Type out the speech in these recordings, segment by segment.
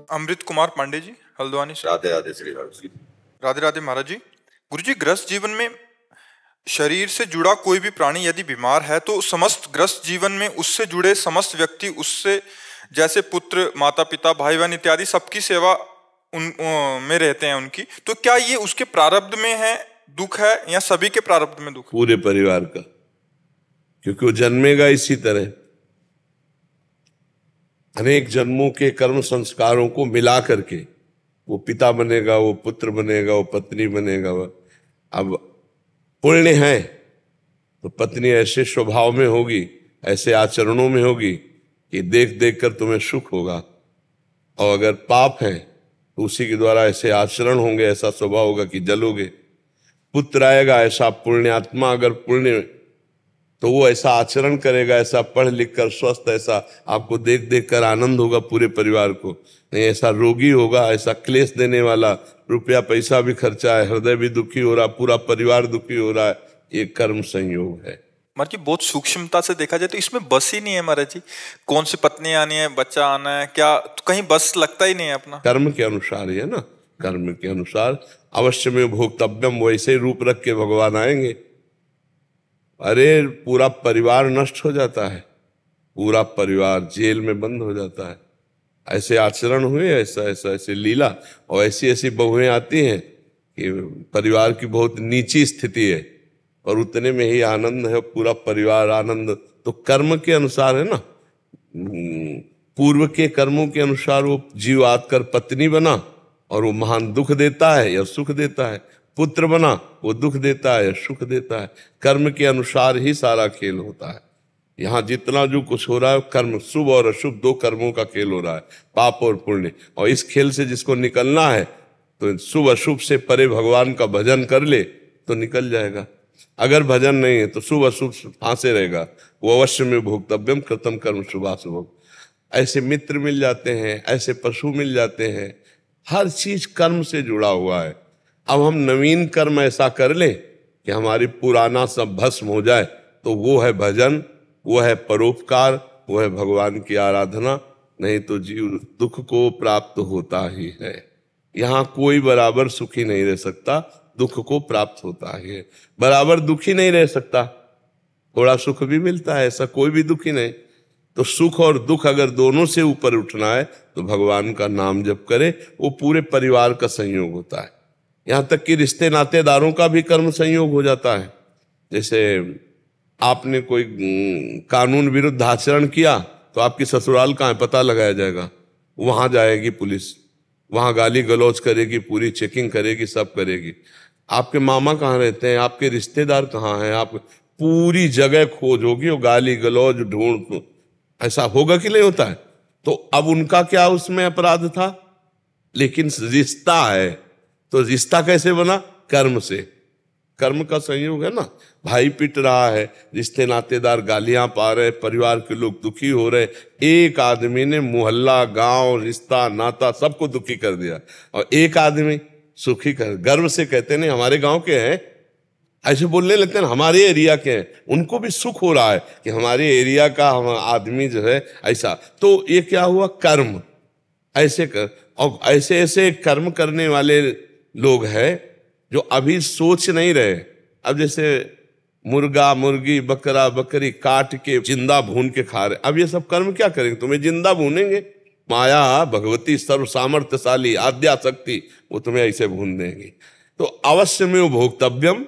अमृत कुमार पांडे जी, हल्द्वानी से। राधे राधे श्री राम जी। राधे राधे महाराज जी। गुरु जी, ग्रस्त जीवन में शरीर से जुड़ा कोई भी प्राणी यदि बीमार है तो समस्त ग्रस्त जीवन में उससे जुड़े समस्त व्यक्ति उससे जैसे पुत्र, माता पिता, भाई बहन इत्यादि सबकी सेवा में रहते हैं उनकी, तो क्या ये उसके प्रारब्ध में है दुख है या सभी के प्रारब्ध में दुख? पूरे परिवार का, क्योंकि वो जन्मेगा इसी तरह। अनेक जन्मों के कर्म संस्कारों को मिला करके वो पिता बनेगा, वो पुत्र बनेगा, वो पत्नी बनेगा। अब पुण्य है तो पत्नी ऐसे स्वभाव में होगी, ऐसे आचरणों में होगी कि देख देख कर तुम्हें सुख होगा, और अगर पाप है तो उसी के द्वारा ऐसे आचरण होंगे, ऐसा स्वभाव होगा कि जलोगे। पुत्र आएगा ऐसा पुण्यात्मा, अगर पुण्य तो वो ऐसा आचरण करेगा, ऐसा पढ़ लिख कर स्वस्थ, ऐसा आपको देख देख कर आनंद होगा पूरे परिवार को। नहीं ऐसा रोगी होगा, ऐसा क्लेश देने वाला, रुपया पैसा भी खर्चा है, हृदय भी दुखी हो रहा, पूरा परिवार दुखी हो रहा है, ये कर्म संयोग है। महाराज जी, बहुत सूक्ष्मता से देखा जाए तो इसमें बस ही नहीं है महाराज जी। कौन सी पत्नी आनी है, बच्चा आना है, क्या तो कहीं बस लगता ही नहीं है अपना। कर्म के अनुसार ही है ना, कर्म के अनुसार अवश्य में भोक्तव्यम, वैसे ही रूप रख के भगवान आएंगे। अरे पूरा परिवार नष्ट हो जाता है, पूरा परिवार जेल में बंद हो जाता है। ऐसे आचरण हुए, ऐसा ऐसा ऐसे लीला, और ऐसी ऐसी बहुएं आती हैं कि परिवार की बहुत नीची स्थिति है और उतने में ही आनंद है, पूरा परिवार आनंद। तो कर्म के अनुसार है ना, पूर्व के कर्मों के अनुसार वो जीव आकर पत्नी बना और वो महान दुख देता है या सुख देता है, पुत्र बना वो दुख देता है या सुख देता है। कर्म के अनुसार ही सारा खेल होता है। यहाँ जितना जो कुछ हो रहा है कर्म, शुभ और अशुभ दो कर्मों का खेल हो रहा है, पाप और पुण्य। और इस खेल से जिसको निकलना है तो शुभ अशुभ से परे भगवान का भजन कर ले तो निकल जाएगा। अगर भजन नहीं है तो शुभ अशुभ फांसे रहेगा। वो अवश्य में भोक्तव्यम कृतम कर्म शुभाशुभ। ऐसे मित्र मिल जाते हैं, ऐसे पशु मिल जाते हैं, हर चीज कर्म से जुड़ा हुआ है। अब हम नवीन कर्म ऐसा कर लें कि हमारी पुराना सब भस्म हो जाए, तो वो है भजन, वो है परोपकार, वो है भगवान की आराधना। नहीं तो जीव दुख को प्राप्त होता ही है। यहाँ कोई बराबर सुखी नहीं रह सकता, दुख को प्राप्त होता ही है। बराबर दुखी नहीं रह सकता, थोड़ा सुख भी मिलता है, ऐसा कोई भी दुखी नहीं। तो सुख और दुख अगर दोनों से ऊपर उठना है तो भगवान का नाम जप करे, वो पूरे परिवार का संयोग होता है। यहाँ तक कि रिश्ते नातेदारों का भी कर्म संयोग हो जाता है। जैसे आपने कोई कानून विरुद्ध आचरण किया तो आपकी ससुराल कहाँ है पता लगाया जाएगा, वहां जाएगी पुलिस, वहां गाली गलौज करेगी, पूरी चेकिंग करेगी, सब करेगी। आपके मामा कहाँ रहते हैं, आपके रिश्तेदार कहाँ हैं, आप पूरी जगह खोज होगी और गाली गलौज ढूंढ। ऐसा होगा कि नहीं होता है? तो अब उनका क्या उसमें अपराध था? लेकिन रिश्ता है, तो रिश्ता कैसे बना? कर्म से। कर्म का संयोग है ना। भाई पिट रहा है, रिश्ते नातेदार गालियां पा रहे, परिवार के लोग दुखी हो रहे, एक आदमी ने मोहल्ला, गांव, रिश्ता नाता सबको दुखी कर दिया, और एक आदमी सुखी कर। गर्व से कहते नहीं हमारे गांव के हैं, ऐसे बोलने लगते हैं हमारे एरिया के हैं, उनको भी सुख हो रहा है कि हमारे एरिया का हम आदमी जो है ऐसा। तो ये क्या हुआ? कर्म। ऐसे कर, और ऐसे ऐसे कर्म करने वाले लोग हैं जो अभी सोच नहीं रहे। अब जैसे मुर्गा मुर्गी बकरा बकरी काट के जिंदा भून के खा रहे, अब ये सब कर्म क्या करेंगे? तुम्हें जिंदा भूनेंगे। माया भगवती सर्व सामर्थ्यशाली आद्या शक्ति, वो तुम्हें ऐसे भून देंगी। तो अवश्य में वो भोक्तव्यम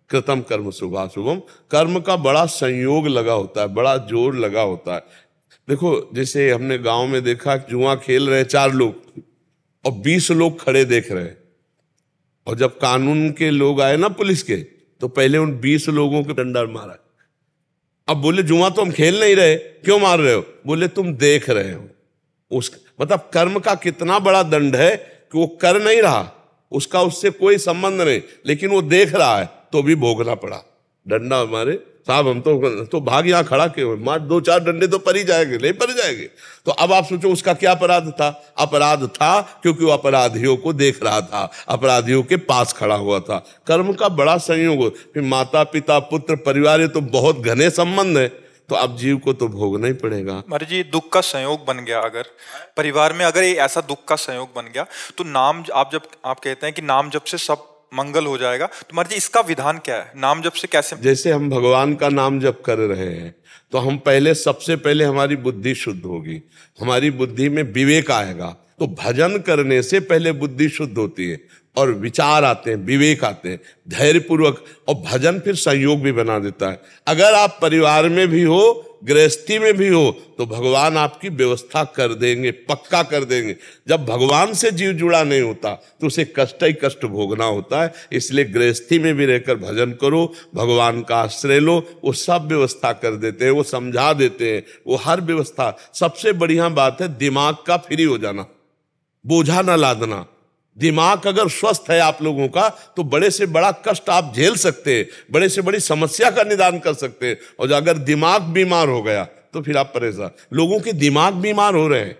कृतम कर्म शुभाशुभम। कर्म का बड़ा संयोग लगा होता है, बड़ा जोर लगा होता है। देखो जैसे हमने गांव में देखा, जुआ खेल रहे 4 लोग और 20 लोग खड़े देख रहे हैं, और जब कानून के लोग आए ना पुलिस के, तो पहले उन 20 लोगों को डंडा मारा। अब बोले जुआ तो हम खेल नहीं रहे, क्यों मार रहे हो? बोले तुम देख रहे हो। उस मतलब कर्म का कितना बड़ा दंड है कि वो कर नहीं रहा, उसका उससे कोई संबंध नहीं, लेकिन वो देख रहा है तो भी भोगना पड़ा। डंडा मारे साहब, हम तो भाग यहाँ खड़ा के मार, 2-4 डंडे तो पड़ ही जाएंगे, नहीं पड़ जाएंगे। तो अब आप सोचो उसका क्या अपराध था? अपराध था क्योंकि वो अपराधियों को देख रहा था, अपराधियों के पास खड़ा हुआ था। कर्म का बड़ा संयोग। फिर माता पिता पुत्र परिवार, ये तो बहुत घने संबंध है। तो अब जीव को तो भोगना ही पड़ेगा। महाराज जी, दुख का संयोग बन गया, अगर परिवार में अगर ये ऐसा दुख का संयोग बन गया तो नाम, आप कहते हैं कि नाम जप से सब मंगल हो जाएगा, तो महाराज जी इसका विधान क्या है? नाम जप से कैसे? जैसे हम भगवान का नाम जप कर रहे हैं तो हम सबसे पहले हमारी बुद्धि शुद्ध होगी, हमारी बुद्धि में विवेक आएगा। तो भजन करने से पहले बुद्धि शुद्ध होती है और विचार आते हैं, विवेक आते हैं, धैर्य पूर्वक, और भजन फिर संयोग भी बना देता है। अगर आप परिवार में भी हो, गृहस्थी में भी हो, तो भगवान आपकी व्यवस्था कर देंगे, पक्का कर देंगे। जब भगवान से जीव जुड़ा नहीं होता तो उसे कष्ट ही कष्ट भोगना होता है। इसलिए गृहस्थी में भी रहकर भजन करो, भगवान का आश्रय लो, वो सब व्यवस्था कर देते हैं, वो समझा देते हैं, वो हर व्यवस्था। सबसे बढ़िया बात है दिमाग का फ्री हो जाना, बोझा ना लादना। दिमाग अगर स्वस्थ है आप लोगों का तो बड़े से बड़ा कष्ट आप झेल सकते हैं, बड़े से बड़ी समस्या का निदान कर सकते हैं। और अगर दिमाग बीमार हो गया तो फिर आप परेशान। लोगों के दिमाग बीमार हो रहे हैं,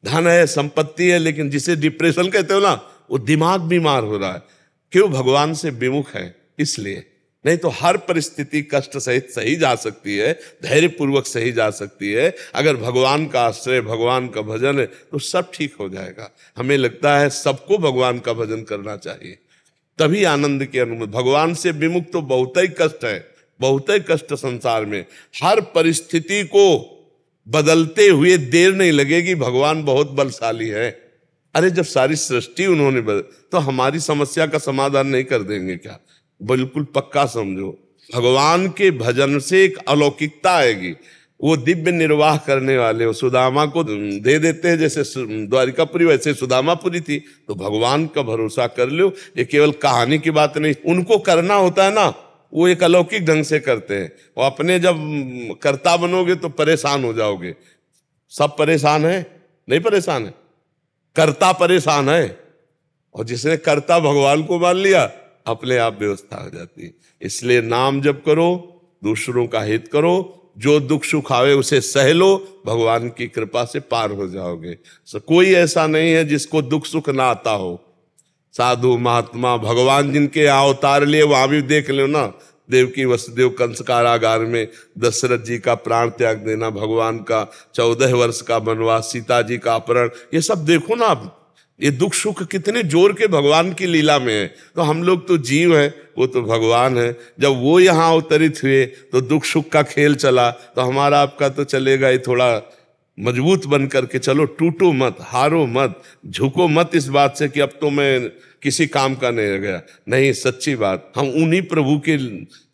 धन है, संपत्ति है, लेकिन जिसे डिप्रेशन कहते हो ना, वो दिमाग बीमार हो रहा है। क्यों? भगवान से विमुख है इसलिए। नहीं तो हर परिस्थिति कष्ट सहित सही जा सकती है, धैर्य पूर्वक सही जा सकती है। अगर भगवान का आश्रय, भगवान का भजन है तो सब ठीक हो जाएगा। हमें लगता है सबको भगवान का भजन करना चाहिए, तभी आनंद की अनुभूति। भगवान से विमुख तो बहुत ही कष्ट है, बहुत ही कष्ट संसार में। हर परिस्थिति को बदलते हुए देर नहीं लगेगी, भगवान बहुत बलशाली है। अरे जब सारी सृष्टि उन्होंने बदल, तो हमारी समस्या का समाधान नहीं कर देंगे क्या? बिल्कुल पक्का समझो, भगवान के भजन से एक अलौकिकता आएगी। वो दिव्य निर्वाह करने वाले, वो सुदामा को दे देते हैं, जैसे द्वारिकापुरी वैसे सुदामापुरी थी। तो भगवान का भरोसा कर लो, ये केवल कहानी की बात नहीं, उनको करना होता है ना, वो एक अलौकिक ढंग से करते हैं। और अपने जब कर्ता बनोगे तो परेशान हो जाओगे। सब परेशान है? नहीं परेशान है, कर्ता परेशान है। और जिसने कर्ता भगवान को मान लिया, अपने आप व्यवस्था हो जाती है। इसलिए नाम जप करो, दूसरों का हित करो, जो दुख सुख आवे उसे सह लो, भगवान की कृपा से पार हो जाओगे। कोई ऐसा नहीं है जिसको दुख सुख ना आता हो। साधु महात्मा भगवान जिनके अवतार लिए, वहां भी देख लो ना, देवकी वसुदेव कंस कारागार में दशरथ जी का प्राण त्याग देना, भगवान का 14 वर्ष का वनवास, सीता जी का अपहरण, ये सब देखो ना आप। ये दुख सुख कितने जोर के भगवान की लीला में है। तो हम लोग तो जीव हैं, वो तो भगवान है। जब वो यहाँ अवतरित हुए तो दुख सुख का खेल चला, तो हमारा आपका तो चलेगा ही। थोड़ा मजबूत बन करके चलो, टूटो मत, हारो मत, झुको मत इस बात से कि अब तो मैं किसी काम का नहीं रह गया। नहीं, सच्ची बात, हम उन्हीं प्रभु के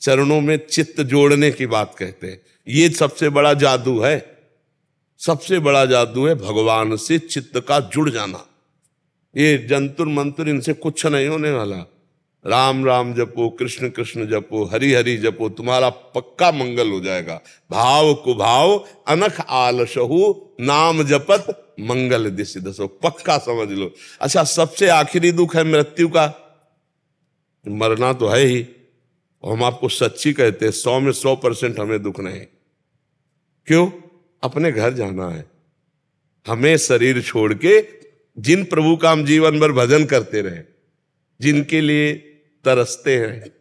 चरणों में चित्त जोड़ने की बात कहते हैं। ये सबसे बड़ा जादू है, सबसे बड़ा जादू है भगवान से चित्त का जुड़ जाना। ये जंतुर मंतुर, इनसे कुछ नहीं होने वाला। राम राम जपो, कृष्ण कृष्ण जपो, हरि हरि जपो, तुम्हारा पक्का मंगल हो जाएगा। भाव कुभाव अनख आलसहु, नाम जपत मंगल दिशि दसो, पक्का समझ लो। अच्छा, सबसे आखिरी दुख है मृत्यु का। मरना तो है ही, और हम आपको सच्ची कहते हैं, 100 में 100% हमें दुख नहीं। क्यों? अपने घर जाना है। हमें शरीर छोड़ के जिन प्रभु का हम जीवन भर भजन करते रहे, जिनके लिए तरसते हैं,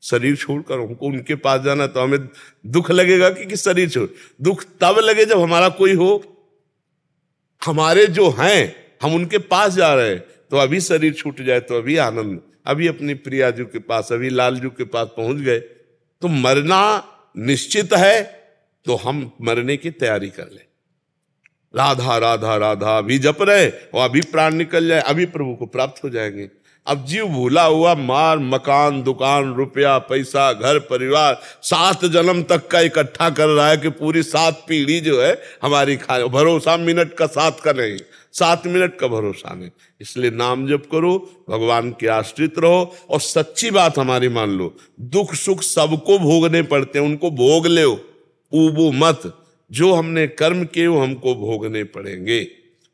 शरीर छोड़कर हमको उनके पास जाना, तो हमें दुख लगेगा कि शरीर छोड़। दुख तब लगे जब हमारा कोई हो, हमारे जो हैं हम उनके पास जा रहे हैं। तो अभी शरीर छूट जाए तो अभी आनंद, अभी अपनी प्रिया जी के पास, अभी लाल जी के पास पहुंच गए। तो मरना निश्चित है, तो हम मरने की तैयारी कर ले। राधा राधा राधा अभी जप रहे, और अभी प्राण निकल जाए, अभी प्रभु को प्राप्त हो जाएंगे। अब जीव भूला हुआ मार मकान दुकान रुपया पैसा घर परिवार 7 जन्म तक का इकट्ठा कर रहा है कि पूरी 7 पीढ़ी जो है हमारी खाए। भरोसा मिनट का 7 का नहीं, 7 मिनट का भरोसा नहीं। इसलिए नाम जप करो, भगवान के आश्रित रहो, और सच्ची बात हमारी मान लो, दुख सुख सबको भोगने पड़ते हैं, उनको भोग लो, ऊबो मत। जो हमने कर्म किए वो हमको भोगने पड़ेंगे।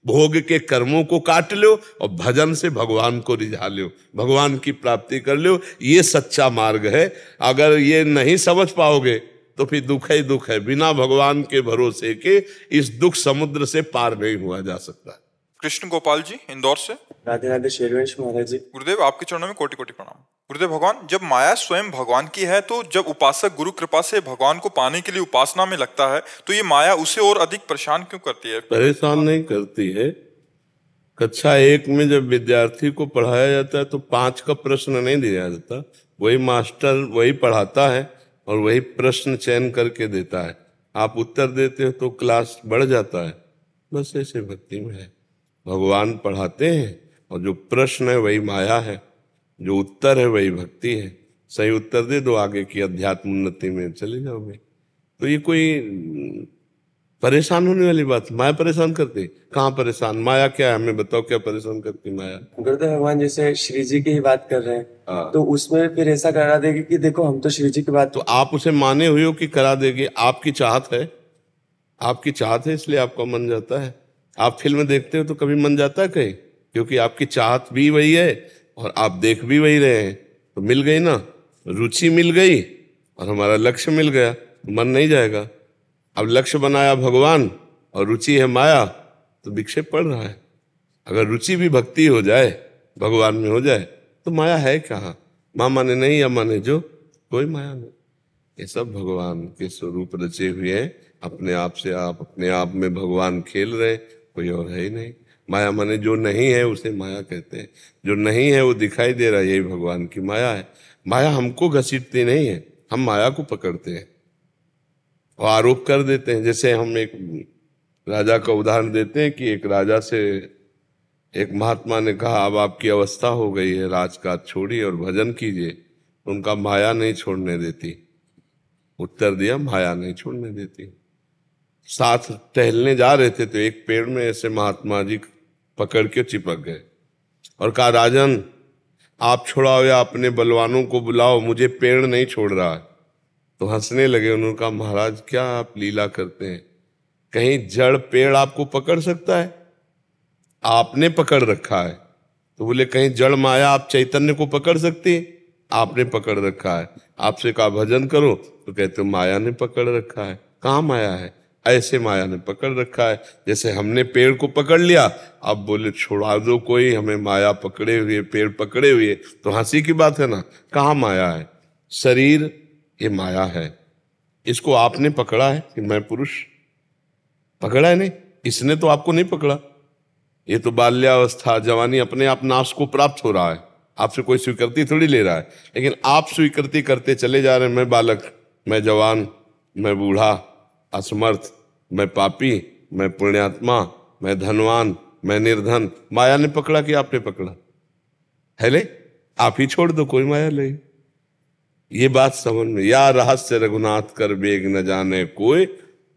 भोग के कर्मों को काट लो और भजन से भगवान को रिझा लो, भगवान की प्राप्ति कर लो। ये सच्चा मार्ग है। अगर ये नहीं समझ पाओगे तो फिर दुख ही दुख है। बिना भगवान के भरोसे के इस दुख समुद्र से पार नहीं हुआ जा सकता। कृष्ण गोपाल जी, इंदौर से। राधे राधे शेरवंश महाराज जी। गुरुदेव, आपके चरणों में कोटि कोटि प्रणाम। गुरुदेव भगवान, जब माया स्वयं भगवान की है तो जब उपासक गुरु कृपा से भगवान को पाने के लिए उपासना में लगता है तो ये माया उसे और अधिक परेशान क्यों करती है? परेशान नहीं करती है। कक्षा 1 में जब विद्यार्थी को पढ़ाया जाता है तो 5 का प्रश्न नहीं दिया जाता, वही मास्टर वही पढ़ाता है और वही प्रश्न चयन करके देता है। आप उत्तर देते हो तो क्लास बढ़ जाता है। बस ऐसे भक्ति में है, भगवान पढ़ाते हैं और जो प्रश्न है वही माया है, जो उत्तर है वही भक्ति है। सही उत्तर दे दो, आगे की अध्यात्म उन्नति में चले जाओगे। तो ये कोई परेशान होने वाली बात, माया परेशान करती? कहाँ परेशान? माया क्या है, हमें बताओ क्या परेशान करती माया? गुरुदेव भगवान जैसे श्री जी की ही बात कर रहे हैं, हाँ। तो उसमें फिर ऐसा करा देगी कि देखो हम तो श्री जी की बात। तो आप उसे माने हुए हो कि करा देगी? आपकी चाहत है, आपकी चाहत है इसलिए आपका मन जाता है। आप फिल्म देखते हो तो कभी मन जाता है कहीं? क्योंकि आपकी चाहत भी वही है और आप देख भी वही रहे हैं, तो मिल गई ना, रुचि मिल गई और हमारा लक्ष्य मिल गया, तो मन नहीं जाएगा। अब लक्ष्य बनाया भगवान और रुचि है माया, तो विक्षेप पड़ रहा है। अगर रुचि भी भक्ति हो जाए, भगवान में हो जाए, तो माया है कहाँ? माँ माने नहीं या माने जो, कोई माया नहीं। ये सब भगवान के स्वरूप रचे हुए हैं। अपने आप से आप, अपने आप में भगवान खेल रहे, कोई और है ही नहीं। माया माने जो नहीं है उसे माया कहते हैं, जो नहीं है वो दिखाई दे रहा है, यही भगवान की माया है। माया हमको घसीटती नहीं है, हम माया को पकड़ते हैं और आरोप कर देते हैं। जैसे हम एक राजा का उदाहरण देते हैं कि एक राजा से एक महात्मा ने कहा, अब आपकी अवस्था हो गई है, राजकाज छोड़िए और भजन कीजिए। उनका माया नहीं छोड़ने देती। उत्तर दिया, माया नहीं छोड़ने देती। साथ टहलने जा रहे थे तो एक पेड़ में ऐसे महात्मा जी पकड़ के चिपक गए और कहा, राजन आप छुड़ाओ या अपने बलवानों को बुलाओ, मुझे पेड़ नहीं छोड़ रहा है। तो हंसने लगे। उन्होंने कहा, महाराज क्या आप लीला करते हैं, कहीं जड़ पेड़ आपको पकड़ सकता है? आपने पकड़ रखा है। तो बोले, कहीं जड़ माया आप चैतन्य को पकड़ सकती है? आपने पकड़ रखा है। आपसे कहा भजन करो तो कहते हो माया ने पकड़ रखा है। कहाँ माया है? ऐसे माया ने पकड़ रखा है जैसे हमने पेड़ को पकड़ लिया। अब बोले छुड़ा दो कोई, हमें माया पकड़े हुए, पेड़ पकड़े हुए, तो हंसी की बात है ना। कहाँ माया है? शरीर ये माया है, इसको आपने पकड़ा है कि मैं पुरुष? पकड़ा है नहीं, इसने तो आपको नहीं पकड़ा। ये तो बाल्यावस्था जवानी अपने आप नाश को प्राप्त हो रहा है, आपसे कोई स्वीकृति थोड़ी ले रहा है। लेकिन आप स्वीकृति करते चले जा रहे हैं, मैं बालक, मैं जवान, मैं बूढ़ा, असमर्थ, मैं पापी, मैं पुण्यात्मा, मैं धनवान, मैं निर्धन। माया ने पकड़ा कि आपने पकड़ा है? ले आप ही छोड़ दो, कोई माया ले। ये बात समझ में, या रहस्य रघुनाथ कर बेग न जाने कोई,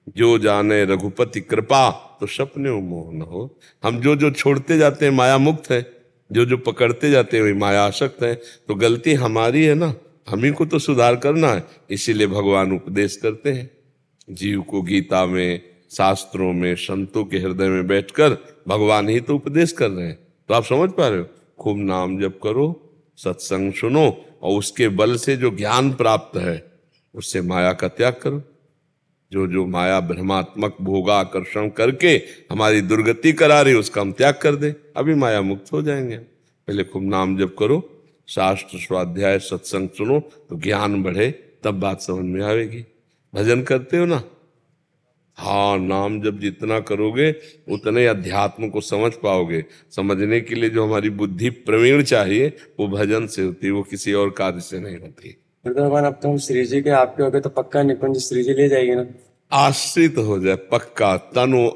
जो जाने रघुपति कृपा तो सपने मोह न हो। हम जो जो छोड़ते जाते हैं माया मुक्त है, जो जो पकड़ते जाते हैं वही माया आसक्त है। तो गलती हमारी है ना, हम ही को तो सुधार करना है। इसीलिए भगवान उपदेश करते हैं जीव को। गीता में, शास्त्रों में, संतों के हृदय में बैठकर भगवान ही तो उपदेश कर रहे हैं। तो आप समझ पा रहे हो? खूब नाम जप करो, सत्संग सुनो और उसके बल से जो ज्ञान प्राप्त है उससे माया का त्याग करो। जो जो माया भ्रमात्मक भोगाकर्षण करके हमारी दुर्गति करा रही उसका हम त्याग कर दें, अभी माया मुक्त हो जाएंगे। पहले खूब नाम जप करो, शास्त्र स्वाध्याय सत्संग सुनो तो ज्ञान बढ़े, तब बात समझ में आएगी। भजन करते हो ना? हाँ, नाम जब जितना करोगे उतने अध्यात्म को समझ पाओगे। समझने के लिए जो हमारी बुद्धि प्रवीण चाहिए वो भजन से होती है, वो किसी और कार्य से नहीं होती। भगवान अब तो हम श्री जी के आपके हो गए तो पक्का निकुंज श्री जी ले जाएगी ना? आश्रित हो जाए पक्का। तनु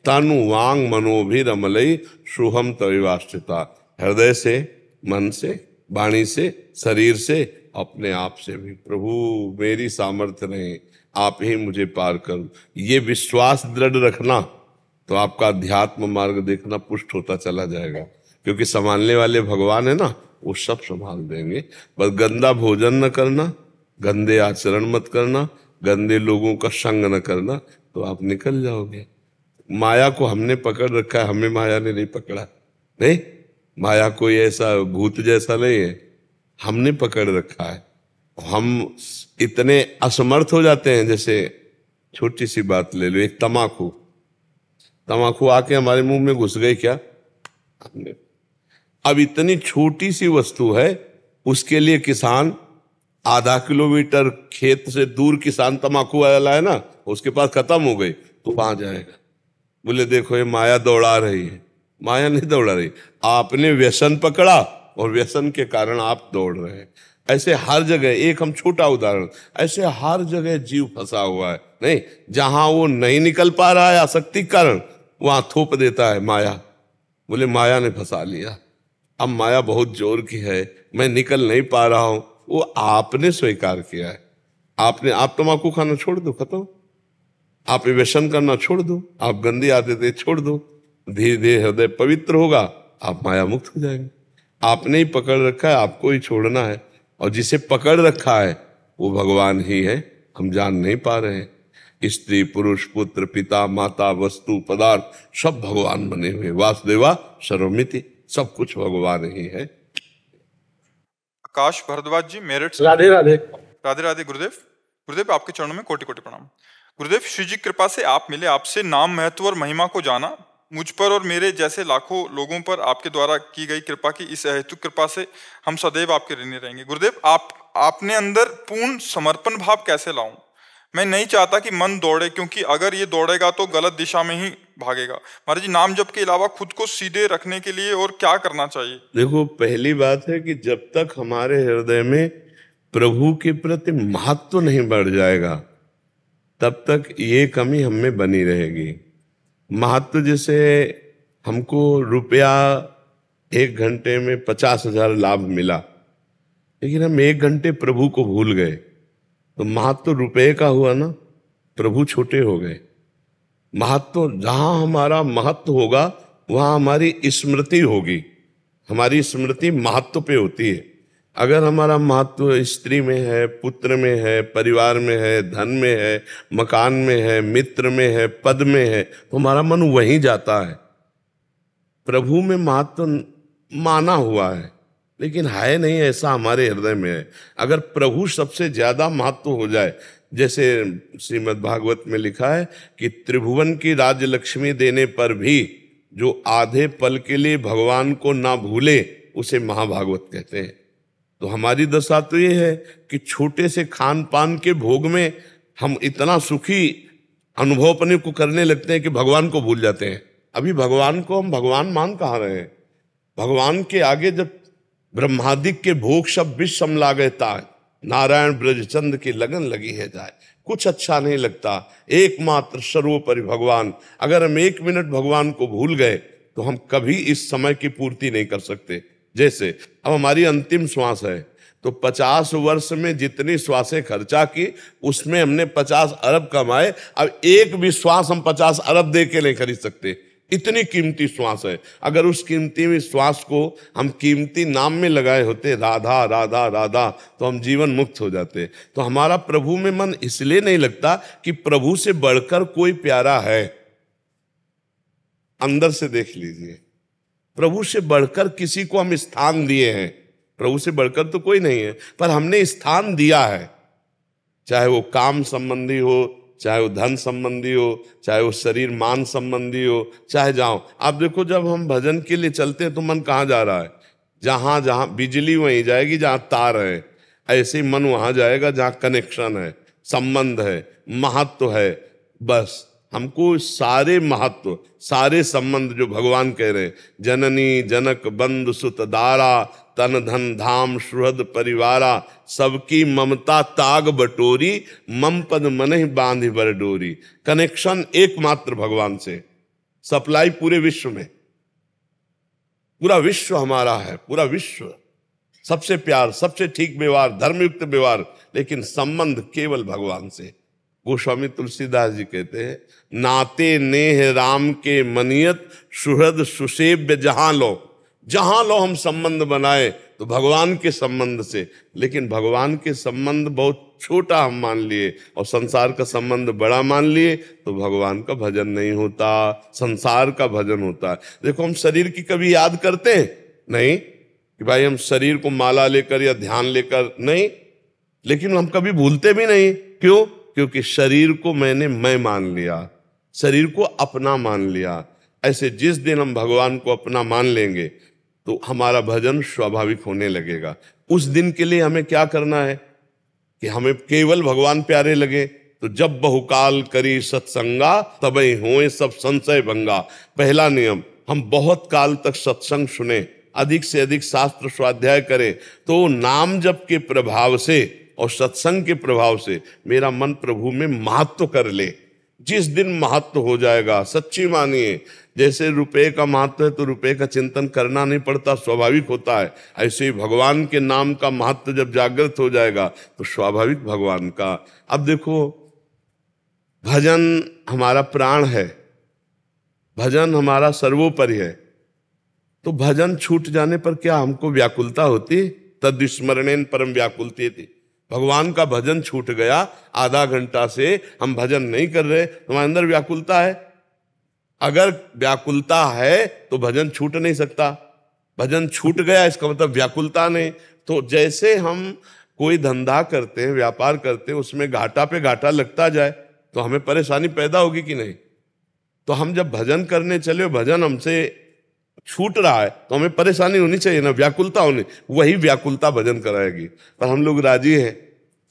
तनु वांग मनोभिरमलई शुभम तविवाश्रिता। हृदय से, मन से, वाणी से, शरीर से, अपने आप से भी, प्रभु मेरी सामर्थ्य नहीं, आप ही मुझे पार करो। ये विश्वास दृढ़ रखना तो आपका अध्यात्म मार्ग देखना पुष्ट होता चला जाएगा। क्योंकि संभालने वाले भगवान है ना, वो सब संभाल देंगे। बस गंदा भोजन न करना, गंदे आचरण मत करना, गंदे लोगों का संग न करना, तो आप निकल जाओगे। माया को हमने पकड़ रखा है, हमें माया ने नहीं पकड़ा। नहीं, माया कोई ऐसा भूत जैसा नहीं है, हमने पकड़ रखा है। हम इतने असमर्थ हो जाते हैं। जैसे छोटी सी बात ले लो, एक तमाकू आके हमारे मुंह में घुस गई क्या? हमने अब इतनी छोटी सी वस्तु है उसके लिए किसान आधा किलोमीटर खेत से दूर किसान तम्बाकू वाला है ना, उसके पास खत्म हो गई तो वहां जाएगा, बोले देखो ये माया दौड़ा रही है। माया नहीं दौड़ा रही, आपने व्यसन पकड़ा और व्यसन के कारण आप दौड़ रहे हैं। ऐसे हर जगह, एक हम छोटा उदाहरण, ऐसे हर जगह जीव फंसा हुआ है। नहीं, जहां वो नहीं निकल पा रहा है आसक्ति के कारण, वहां थोप देता है माया, बोले माया ने फंसा लिया, अब माया बहुत जोर की है, मैं निकल नहीं पा रहा हूं। वो आपने स्वीकार किया है। आप तम्बाकू खाना छोड़ दो, खत्म। आप व्यसन करना छोड़ दो, आप गंदी आदतें छोड़ दो, धीरे धीरे हृदय पवित्र होगा, आप माया मुक्त हो जाएंगे। आपने ही पकड़ रखा है, आपको ही छोड़ना है, और जिसे पकड़ रखा है वो भगवान ही है, हम जान नहीं पा रहे हैं। स्त्री पुरुष पुत्र पिता माता वस्तु पदार्थ सब भगवान बने हुए, वासुदेवा सर्वमिति, सब कुछ भगवान ही है। आकाश भारद्वाज जी मेरठ से। राधे राधे। राधे राधे गुरुदेव। गुरुदेव आपके चरणों में कोटि कोटि प्रणाम। गुरुदेव, श्री जी कृपा से आप मिले, आपसे नाम महत्व और महिमा को जाना। मुझ पर और मेरे जैसे लाखों लोगों पर आपके द्वारा की गई कृपा की इस अहेतुक कृपा से हम सदैव आपके ऋणी रहेंगे। गुरुदेव, आपने अंदर पूर्ण समर्पण भाव कैसे लाऊं? मैं नहीं चाहता कि मन दौड़े, क्योंकि अगर ये दौड़ेगा तो गलत दिशा में ही भागेगा। महाराज जी, नाम जप के अलावा खुद को सीधे रखने के लिए और क्या करना चाहिए? देखो, पहली बात है कि जब तक हमारे हृदय में प्रभु के प्रति महत्व नहीं बढ़ जाएगा, तब तक ये कमी हम में बनी रहेगी। महत्व, जैसे हमको रुपया 1 घंटे में 50,000 लाभ मिला, लेकिन हम 1 घंटे प्रभु को भूल गए, तो महत्व रुपये का हुआ ना, प्रभु छोटे हो गए। महत्व, जहां हमारा महत्व होगा वहां हमारी स्मृति होगी। हमारी स्मृति महत्व पे होती है। अगर हमारा महत्व स्त्री में है, पुत्र में है, परिवार में है, धन में है, मकान में है, मित्र में है, पद में है, तो हमारा मन वहीं जाता है। प्रभु में महत्व माना हुआ है, लेकिन है नहीं ऐसा हमारे हृदय में है। अगर प्रभु सबसे ज्यादा महत्व हो जाए, जैसे श्रीमद् भागवत में लिखा है कि त्रिभुवन की राज्य लक्ष्मी देने पर भी जो आधे पल के लिए भगवान को ना भूले, उसे महाभागवत कहते हैं। तो हमारी दशा तो ये है कि छोटे से खान पान के भोग में हम इतना सुखी अनुभव अपने को करने लगते हैं कि भगवान को भूल जाते हैं। अभी भगवान को हम भगवान मान कहाँ रहे हैं? भगवान के आगे जब ब्रह्मादिक के भोग सब विष सम लागे ताय, नारायण ब्रजचंद की लगन लगी है जाए, कुछ अच्छा नहीं लगता। एकमात्र सर्वोपरि भगवान, अगर हम 1 मिनट भगवान को भूल गए तो हम कभी इस समय की पूर्ति नहीं कर सकते। जैसे अब हमारी अंतिम श्वास है, तो 50 वर्ष में जितनी श्वासें खर्चा की, उसमें हमने 50 अरब कमाए। अब एक भी श्वास हम 50 अरब दे के नहीं खरीद सकते, इतनी कीमती श्वास है। अगर उस कीमती श्वास को हम कीमती नाम में लगाए होते, राधा राधा राधा, तो हम जीवन मुक्त हो जाते। तो हमारा प्रभु में मन इसलिए नहीं लगता कि प्रभु से बढ़कर कोई प्यारा है। अंदर से देख लीजिए, प्रभु से बढ़कर किसी को हम स्थान दिए हैं? प्रभु से बढ़कर तो कोई नहीं है, पर हमने स्थान दिया है। चाहे वो काम संबंधी हो, चाहे वो धन संबंधी हो, चाहे वो शरीर मान संबंधी हो, चाहे जाओ। आप देखो, जब हम भजन के लिए चलते हैं तो मन कहाँ जा रहा है? जहां जहां बिजली वहीं जाएगी जहां तार है, ऐसे ही मन वहां जाएगा जहां कनेक्शन है, संबंध है, महत्व है। बस हमको सारे महत्व, सारे संबंध जो भगवान कह रहे हैं, जननी जनक बंधु सुत दारा, तन धन धाम सुहृद परिवारा, सबकी ममता ताग बटोरी, मम पद मन ही बांधि बर डोरी। कनेक्शन एकमात्र भगवान से, सप्लाई पूरे विश्व में, पूरा विश्व हमारा है, पूरा विश्व। सबसे प्यार, सबसे ठीक व्यवहार, धर्मयुक्त व्यवहार, लेकिन संबंध केवल भगवान से। गोस्वामी तुलसीदास जी कहते हैं, नाते नेह राम के मनियत, सुहृद सुसेव्य जहां लो। जहां लो हम संबंध बनाए तो भगवान के संबंध से, लेकिन भगवान के संबंध बहुत छोटा हम मान लिए और संसार का संबंध बड़ा मान लिए, तो भगवान का भजन नहीं होता, संसार का भजन होता है। देखो, हम शरीर की कभी याद करते हैं नहीं कि भाई हम शरीर को माला लेकर या ध्यान लेकर, नहीं, लेकिन हम कभी भूलते भी नहीं। क्यों? क्योंकि शरीर को मैं मान लिया, शरीर को अपना मान लिया। ऐसे जिस दिन हम भगवान को अपना मान लेंगे, तो हमारा भजन स्वाभाविक होने लगेगा। उस दिन के लिए हमें क्या करना है कि हमें केवल भगवान प्यारे लगे। तो जब बहुकाल करी सत्संगा तबई होए सब संशय भंगा। पहला नियम, हम बहुत काल तक सत्संग सुने, अधिक से अधिक शास्त्र स्वाध्याय करें, तो नाम जप के प्रभाव से और सत्संग के प्रभाव से मेरा मन प्रभु में महत्व कर ले। जिस दिन महत्व हो जाएगा, सच्ची मानिए, जैसे रुपए का महत्व है तो रुपए का चिंतन करना नहीं पड़ता, स्वाभाविक होता है, ऐसे ही भगवान के नाम का महत्व जब जागृत हो जाएगा तो स्वाभाविक भगवान का। अब देखो, भजन हमारा प्राण है, भजन हमारा सर्वोपरि है। तो भजन छूट जाने पर क्या हमको व्याकुलता होती? तद स्मरणेन परम व्याकुलती थी। भगवान का भजन छूट गया, आधा घंटा से हम भजन नहीं कर रहे, तुम्हारे अंदर व्याकुलता है। अगर व्याकुलता है तो भजन छूट नहीं सकता। भजन छूट गया इसका मतलब व्याकुलता नहीं। तो जैसे हम कोई धंधा करते हैं, व्यापार करते हैं, उसमें घाटा पे घाटा लगता जाए तो हमें परेशानी पैदा होगी कि नहीं? तो हम जब भजन करने चले, भजन हमसे छूट रहा है तो हमें परेशानी होनी चाहिए ना, व्याकुलता होनी, वही व्याकुलता भजन कराएगी। पर हम लोग राजी हैं,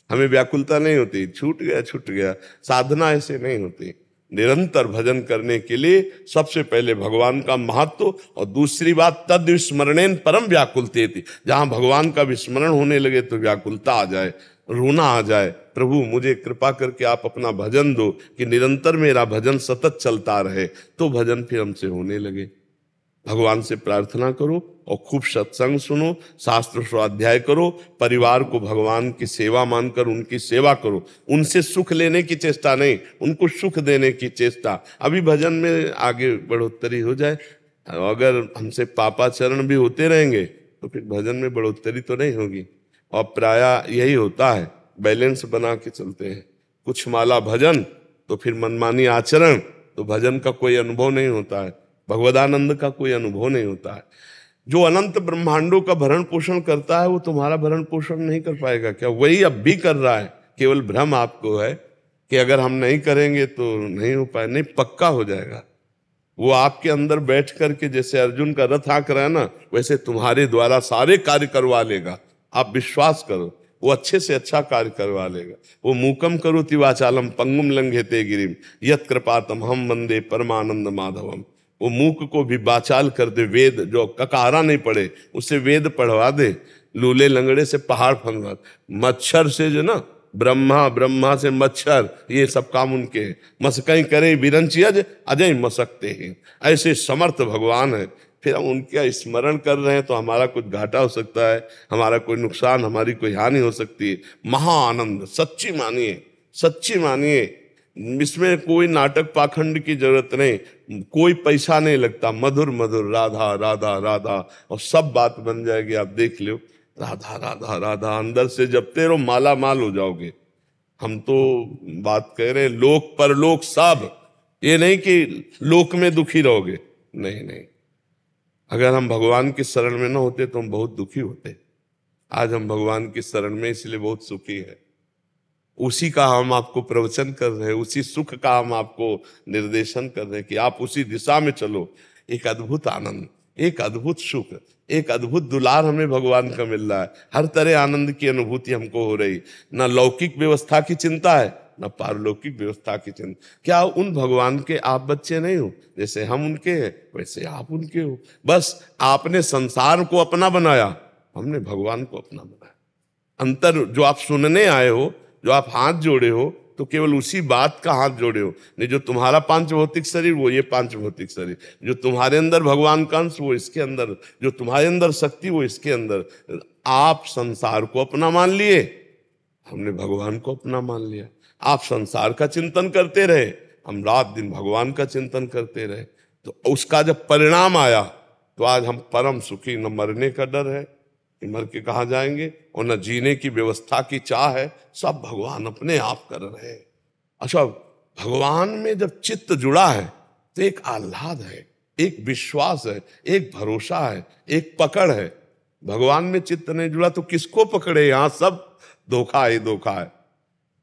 हमें व्याकुलता नहीं होती, छूट गया छूट गया। साधना ऐसे नहीं होती। निरंतर भजन करने के लिए सबसे पहले भगवान का महत्व, और दूसरी बात तद विस्मरणेन परम व्याकुलते थी। जहां भगवान का विस्मरण होने लगे तो व्याकुलता आ जाए, रोना आ जाए, प्रभु मुझे कृपा करके आप अपना भजन दो कि निरंतर मेरा भजन सतत चलता रहे। तो भजन फिर हमसे होने लगे। भगवान से प्रार्थना करो और खूब सत्संग सुनो, शास्त्र स्वाध्याय करो, परिवार को भगवान की सेवा मानकर उनकी सेवा करो। उनसे सुख लेने की चेष्टा नहीं, उनको सुख देने की चेष्टा। अभी भजन में आगे बढ़ोतरी हो जाए। अगर हमसे पापाचरण भी होते रहेंगे तो फिर भजन में बढ़ोतरी तो नहीं होगी। और प्रायः यही होता है, बैलेंस बना के चलते हैं। कुछ माला भजन तो फिर मनमानी आचरण, तो भजन का कोई अनुभव नहीं होता है, भगवदानंद का कोई अनुभव नहीं होता है। जो अनंत ब्रह्मांडों का भरण पोषण करता है वो तुम्हारा भरण पोषण नहीं कर पाएगा क्या? वही अब भी कर रहा है, केवल भ्रम आपको है कि अगर हम नहीं करेंगे तो नहीं हो पाए। नहीं, पक्का हो जाएगा। वो आपके अंदर बैठ करके जैसे अर्जुन का रथ हाँक रहा है ना, वैसे तुम्हारे द्वारा सारे कार्य करवा लेगा। आप विश्वास करो, वो अच्छे से अच्छा कार्य करवा लेगा। वो मूकम करोति वाचालम पंगुम लंघेते गिरिम यत् कृपातम हम वंदे परमानंद माधवम। वो मूक को भी बाचाल कर दे, वेद जो ककारा नहीं पड़े उसे वेद पढ़वा दे, लूले लंगड़े से पहाड़ फंगवा, मच्छर से जो ना ब्रह्मा से मच्छर, ये सब काम उनके हैं। मसकई करे बिरंची अजय मसकते हैं। ऐसे समर्थ भगवान है। फिर हम उनका स्मरण कर रहे हैं तो हमारा कुछ घाटा हो सकता है, हमारा कोई नुकसान, हमारी कोई हानि हो सकती है। महा आनंद, सच्ची मानिए, सच्ची मानिए, इसमें कोई नाटक पाखंड की जरूरत नहीं, कोई पैसा नहीं लगता। मधुर मधुर राधा राधा राधा और सब बात बन जाएगी। आप देख लो, राधा राधा राधा अंदर से जपते रहो, माला माल हो जाओगे। हम तो बात कह रहे हैं लोक परलोक सब, ये नहीं कि लोक में दुखी रहोगे, नहीं नहीं। अगर हम भगवान की शरण में न होते तो हम बहुत दुखी होते। आज हम भगवान की शरण में इसलिए बहुत सुखी है। उसी का हम आपको प्रवचन कर रहे हैं, उसी सुख का हम आपको निर्देशन कर रहे हैं कि आप उसी दिशा में चलो। एक अद्भुत आनंद, एक अद्भुत सुख, एक अद्भुत दुलार हमें भगवान का मिल रहा है। हर तरह आनंद की अनुभूति हमको हो रही। ना लौकिक व्यवस्था की चिंता है, ना पारलौकिक व्यवस्था की चिंता। क्या उन भगवान के आप बच्चे नहीं हो? जैसे हम उनके हैं वैसे आप उनके हो। बस आपने संसार को अपना बनाया, हमने भगवान को अपना बनाया। अंतर जो आप सुनने आए हो, जो आप हाथ जोड़े हो, तो केवल उसी बात का हाथ जोड़े हो। नहीं, जो तुम्हारा पांच भौतिक शरीर वो ये पांच भौतिक शरीर, जो तुम्हारे अंदर भगवान का अंश वो इसके अंदर, जो तुम्हारे अंदर शक्ति वो इसके अंदर। आप संसार को अपना मान लिए, हमने भगवान को अपना मान लिया। आप संसार का चिंतन करते रहे, हम रात दिन भगवान का चिंतन करते रहे। तो उसका जब परिणाम आया तो आज हम परम सुखी। न मरने का डर है कि मर के कहाँ जाएंगे, और न जीने की व्यवस्था की चाह है। सब भगवान अपने आप कर रहे हैं। अच्छा, भगवान में जब चित्त जुड़ा है तो एक आह्लाद है, एक विश्वास है, एक भरोसा है, एक पकड़ है। भगवान में चित्त नहीं जुड़ा तो किसको पकड़े? यहां सब धोखा ही धोखा है।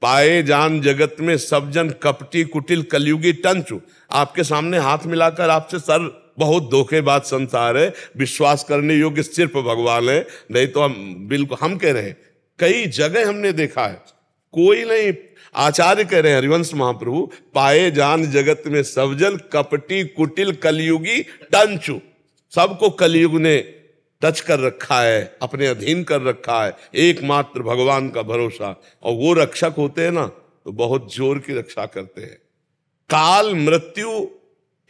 पाए जान जगत में सब जन कपटी कुटिल कलयुगी टंचु। आपके सामने हाथ मिलाकर आपसे सर बहुत धोखेबाज संसार है, विश्वास करने योग्य सिर्फ भगवान है, नहीं तो हम बिल्कुल, हम कह रहे हैं कई जगह हमने देखा है, कोई नहीं। आचार्य कह रहे हैं हरिवंश महाप्रभु, पाए जान जगत में सब जल, कपटी कुटिल कलयुगी टंचु। सबको कलयुग ने टच कर रखा है, अपने अधीन कर रखा है, एकमात्र भगवान का भरोसा। और वो रक्षक होते हैं ना तो बहुत जोर की रक्षा करते हैं। काल मृत्यु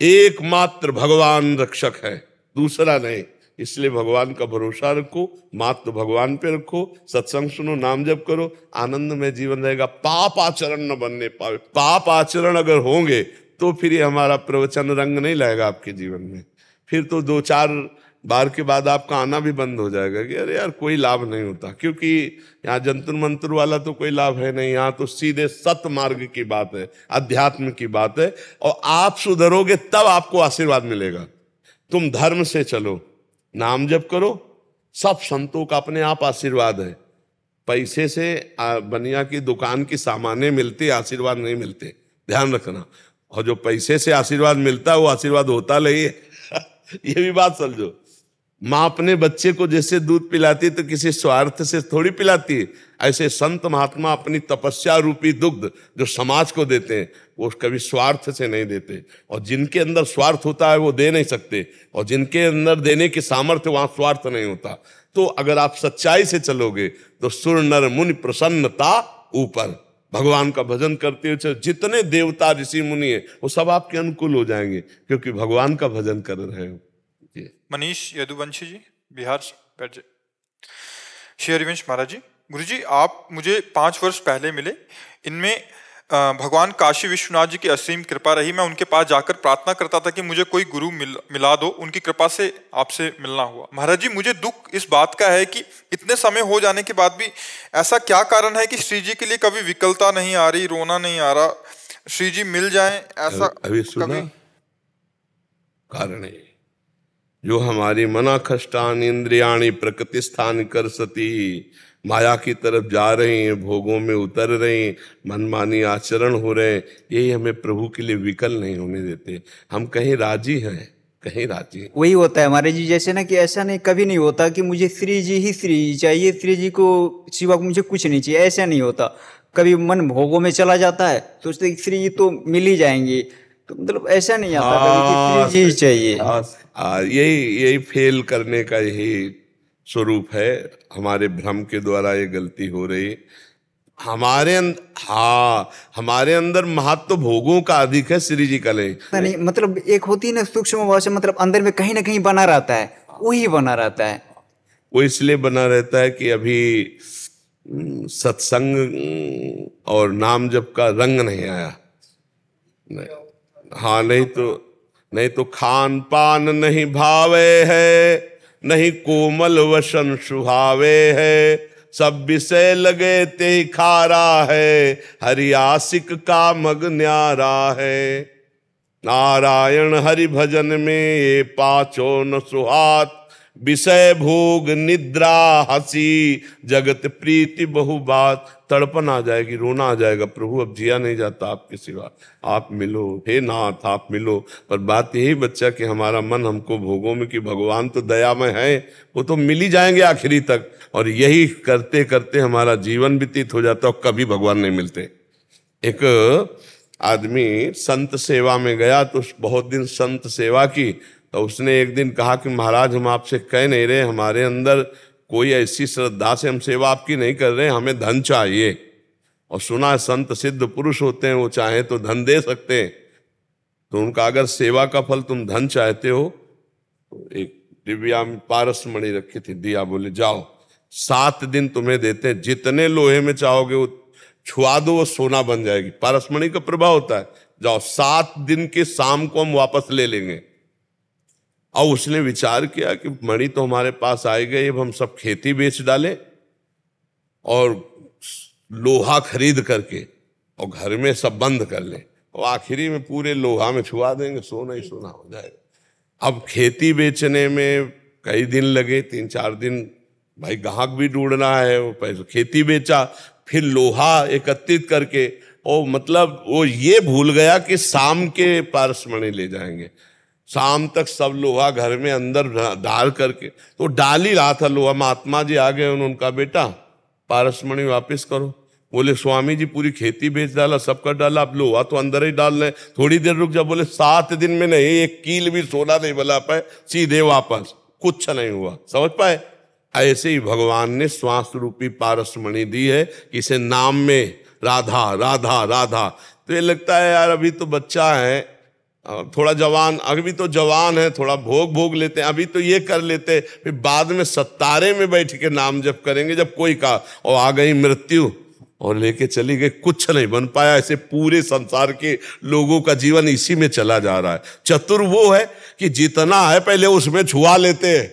एकमात्र भगवान रक्षक है, दूसरा नहीं। इसलिए भगवान का भरोसा रखो, मात्र भगवान पे रखो, सत्संग सुनो, नाम जप करो, आनंद में जीवन रहेगा। पाप आचरण न बनने पावे। पाप आचरण अगर होंगे तो फिर ये हमारा प्रवचन रंग नहीं लाएगा आपके जीवन में। फिर तो 2-4 बार के बाद आपका आना भी बंद हो जाएगा कि अरे यार कोई लाभ नहीं होता, क्योंकि यहाँ जंतर मंत्र वाला तो कोई लाभ है नहीं। यहाँ तो सीधे सत मार्ग की बात है, अध्यात्म की बात है। और आप सुधरोगे तब आपको आशीर्वाद मिलेगा। तुम धर्म से चलो, नाम जप करो, सब संतों का अपने आप आशीर्वाद है। पैसे से बनिया की दुकान की सामानें मिलती, आशीर्वाद नहीं मिलते, ध्यान रखना। और जो पैसे से आशीर्वाद मिलता है वो आशीर्वाद होता नहीं है ये भी बात समझो। माँ अपने बच्चे को जैसे दूध पिलाती तो किसी स्वार्थ से थोड़ी पिलाती है, ऐसे संत महात्मा अपनी तपस्या रूपी दुग्ध जो समाज को देते हैं वो कभी स्वार्थ से नहीं देते। और जिनके अंदर स्वार्थ होता है वो दे नहीं सकते, और जिनके अंदर देने की सामर्थ्य वहां स्वार्थ नहीं होता। तो अगर आप सच्चाई से चलोगे तो सुर नर मुनि प्रसन्नता ऊपर, भगवान का भजन करते हुए जितने देवता ऋषि मुनि है वो सब आपके अनुकूल हो जाएंगे, क्योंकि भगवान का भजन कर रहे हो। मनीष यदुवंशी जी, बिहार से। श्री हरिवंश महाराज जी, गुरु जी आप मुझे 5 वर्ष पहले मिले। इनमें भगवान काशी विश्वनाथ जी की असीम कृपा रही। मैं उनके पास जाकर प्रार्थना करता था कि मुझे कोई गुरु मिला दो। उनकी कृपा से आपसे मिलना हुआ। महाराज जी, मुझे दुख इस बात का है कि इतने समय हो जाने के बाद भी ऐसा क्या कारण है कि श्री जी के लिए कभी विकलता नहीं आ रही, रोना नहीं आ रहा। श्री जी मिल जाएं ऐसा अभी सुना कारण है जो हमारी मना खष्टान इंद्रियाणी प्रकृति स्थान कर सती, माया की तरफ जा रही हैं, भोगों में उतर रही हैं, मनमानी आचरण हो रहे हैं, यही हमें प्रभु के लिए विकल नहीं होने देते। हम कहीं राजी हैं, कहीं राजी हैं। वही होता है हमारे जी, जैसे ना कि ऐसा नहीं कभी नहीं होता कि मुझे श्री जी ही श्री जी चाहिए, श्री जी को सिवा मुझे कुछ नहीं चाहिए, ऐसा नहीं होता। कभी मन भोगों में चला जाता है, सोचते श्री जी तो मिल ही जाएंगे, तो मतलब ऐसा नहीं आता कभी कि श्री जी चाहिए। यही फेल करने का यही स्वरूप है। हमारे भ्रम के द्वारा ये गलती हो रही। हमारे अंदर महत्व भोगों का अधिक है, श्री जी का नहीं। मतलब एक होती है ना सूक्ष्म भाषा, मतलब अंदर में कहीं ना कहीं बना रहता है, वही बना रहता है। वो इसलिए बना रहता है कि अभी सत्संग और नाम जप का रंग नहीं आया। हाँ, नहीं तो खान पान नहीं भावे है, नहीं कोमल वसन सुहावे है, सब विषय लगे ते खारा है, हरि आशिक का मग न्यारा है। नारायण हरि भजन में ये पाँचों न सुहात, विषय भोग निद्रा हंसी, जगत प्रीति बहु बात। तड़पन आ जाएगी, रोना आ जाएगा, प्रभु अब जिया नहीं जाता आपके सिवा, आप मिलो, हे नाथ आप मिलो। पर बात यही बच्चा कि हमारा मन हमको भोगों में, कि भगवान तो दयामय है, वो तो मिल ही जाएंगे आखिरी तक। और यही करते करते हमारा जीवन व्यतीत हो जाता और कभी भगवान नहीं मिलते। एक आदमी संत सेवा में गया तो बहुत दिन संत सेवा की, तो उसने एक दिन कहा कि महाराज हम आपसे कह नहीं रहे, हमारे अंदर कोई ऐसी श्रद्धा से हम सेवा आपकी नहीं कर रहे, हमें धन चाहिए। और सुना है संत सिद्ध पुरुष होते हैं, वो चाहे तो धन दे सकते हैं। तो उनका अगर सेवा का फल तुम धन चाहते हो, तो एक दिव्या में पारस मणि रखी थी, दिया, बोले जाओ 7 दिन तुम्हें देते हैं, जितने लोहे में चाहोगे वो छुआ दो, वो सोना बन जाएगी। पारस मणि का प्रभाव होता है, जाओ 7 दिन के शाम को हम वापस ले लेंगे। और उसने विचार किया कि मणि तो हमारे पास आए गए, अब हम सब खेती बेच डालें और लोहा खरीद करके और घर में सब बंद कर लें, और आखिरी में पूरे लोहा में छुआ देंगे, सोना ही सोना हो जाएगा। अब खेती बेचने में कई दिन लगे, 3-4 दिन, भाई ग्राहक भी ढूंढना है, वो पैसे खेती बेचा, फिर लोहा एकत्रित करके, और मतलब वो ये भूल गया कि शाम के पारस मणि ले जाएंगे। शाम तक सब लोहा घर में अंदर डाल करके, तो डाल ही रहा था लोहा। महात्मा जी आ गए, उनका बेटा पारसमणि वापस करो। बोले स्वामी जी पूरी खेती बेच डाला, सब कर डाला, अब लोहा तो अंदर ही डाल रहे, थोड़ी देर रुक जा। बोले 7 दिन में नहीं एक कील भी सोना नहीं बना पाए, सीधे वापस, कुछ नहीं हुआ। समझ पाए? ऐसे ही भगवान ने श्वास रूपी पारसमणि दी है, इसे नाम में राधा राधा राधा। तो ये लगता है यार अभी तो बच्चा है, थोड़ा जवान, अभी तो जवान है, थोड़ा भोग लेते हैं, अभी तो ये कर लेते हैं, फिर बाद में सत्तारे में बैठ के नाम जप करेंगे जब कोई का और आ गई मृत्यु और लेके चली गई, कुछ नहीं बन पाया। ऐसे पूरे संसार के लोगों का जीवन इसी में चला जा रहा है। चतुर वो है कि जितना है पहले उसमें छुआ लेते हैं।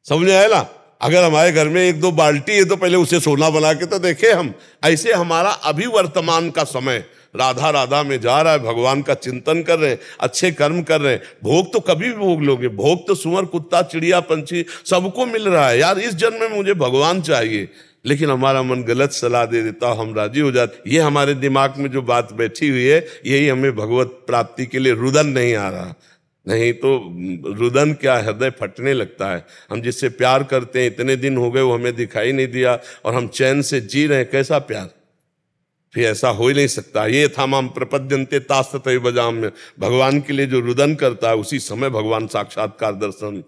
समझ आए ना? अगर हमारे घर में 1-2 बाल्टी है तो पहले उसे सोना बना के तो देखे हम। ऐसे हमारा अभी वर्तमान का समय राधा राधा में जा रहा है, भगवान का चिंतन कर रहे हैं, अच्छे कर्म कर रहे हैं। भोग तो कभी भी भोग लोगे, भोग तो सुअर कुत्ता चिड़िया पंछी सबको मिल रहा है। यार इस जन्म में मुझे भगवान चाहिए, लेकिन हमारा मन गलत सलाह दे देता, हम राजी हो जाते। ये हमारे दिमाग में जो बात बैठी हुई है, यही हमें भगवत प्राप्ति के लिए रुदन नहीं आ रहा। नहीं तो रुदन क्या, हृदय फटने लगता है। हम जिससे प्यार करते हैं, इतने दिन हो गए वो हमें दिखाई नहीं दिया और हम चैन से जी रहे हैं, कैसा प्यार? फिर ऐसा हो ही नहीं सकता। ये था माम प्रपद्यन्ते तास्ततै बजाम में भगवान के लिए जो रुदन करता है, उसी समय भगवान साक्षात्कार दर्शन।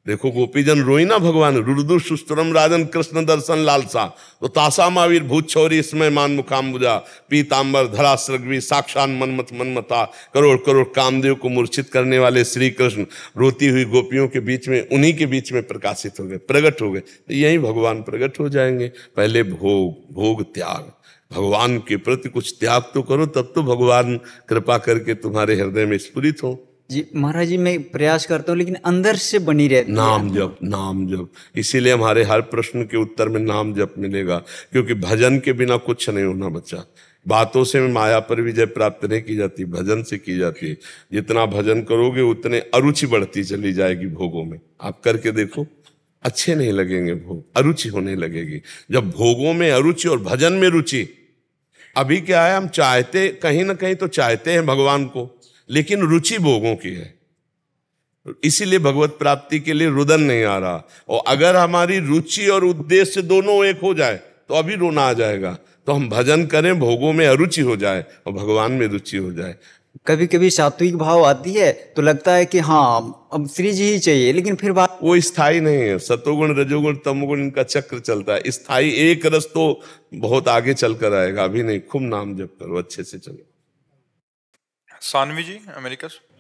देखो गोपीजन रोई ना भगवान, रुदु सुस्तरम राजन कृष्ण दर्शन लालसा, तो तासा मावीर भूत छौरी इसमें मान मुखाम्बुजा पीताम्बर धरा सृग्वी साक्षात मनमत मनमता। करोड़ करोड़ कामदेव को मूर्छित करने वाले श्री कृष्ण रोती हुई गोपियों के बीच में, उन्हीं के बीच में प्रकाशित हो गए, प्रकट हो गए। तो यही भगवान प्रकट हो जाएंगे। पहले भोग त्याग, भगवान के प्रति कुछ त्याग तो करो, तब तो भगवान कृपा करके तुम्हारे हृदय में स्फुरित हो। जी महाराज जी, मैं प्रयास करता हूँ लेकिन अंदर से बनी रहती है नाम जप, नाम जप। इसीलिए हमारे हर प्रश्न के उत्तर में नाम जप मिलेगा, क्योंकि भजन के बिना कुछ नहीं होना बच्चा। बातों से माया पर विजय प्राप्त नहीं की जाती, भजन से की जाती है। जितना भजन करोगे उतने अरुचि बढ़ती चली जाएगी भोगों में। आप करके देखो, अच्छे नहीं लगेंगे भोग, अरुचि होने लगेगी। जब भोगों में अरुचि और भजन में रुचि, अभी क्या है, हम चाहते कहीं ना कहीं तो चाहते हैं भगवान को, लेकिन रुचि भोगों की है। इसीलिए भगवत प्राप्ति के लिए रुदन नहीं आ रहा। और अगर हमारी रुचि और उद्देश्य दोनों एक हो जाए तो अभी रोना आ जाएगा। तो हम भजन करें, भोगों में अरुचि हो जाए और भगवान में रुचि हो जाए। कभी कभी सात्विक भाव आती है तो लगता है कि हाँ अब श्री जी ही चाहिए, लेकिन फिर बात वो स्थायी नहीं है। सतोगुण रजोगुण तमोगुण इनका चक्र चलता है। स्थायी एक रस तो बहुत आगे चलकर आएगा, अभी नहीं। खूब नाम जप करो, अच्छे से चलो। सानवी जी अमेरिका से।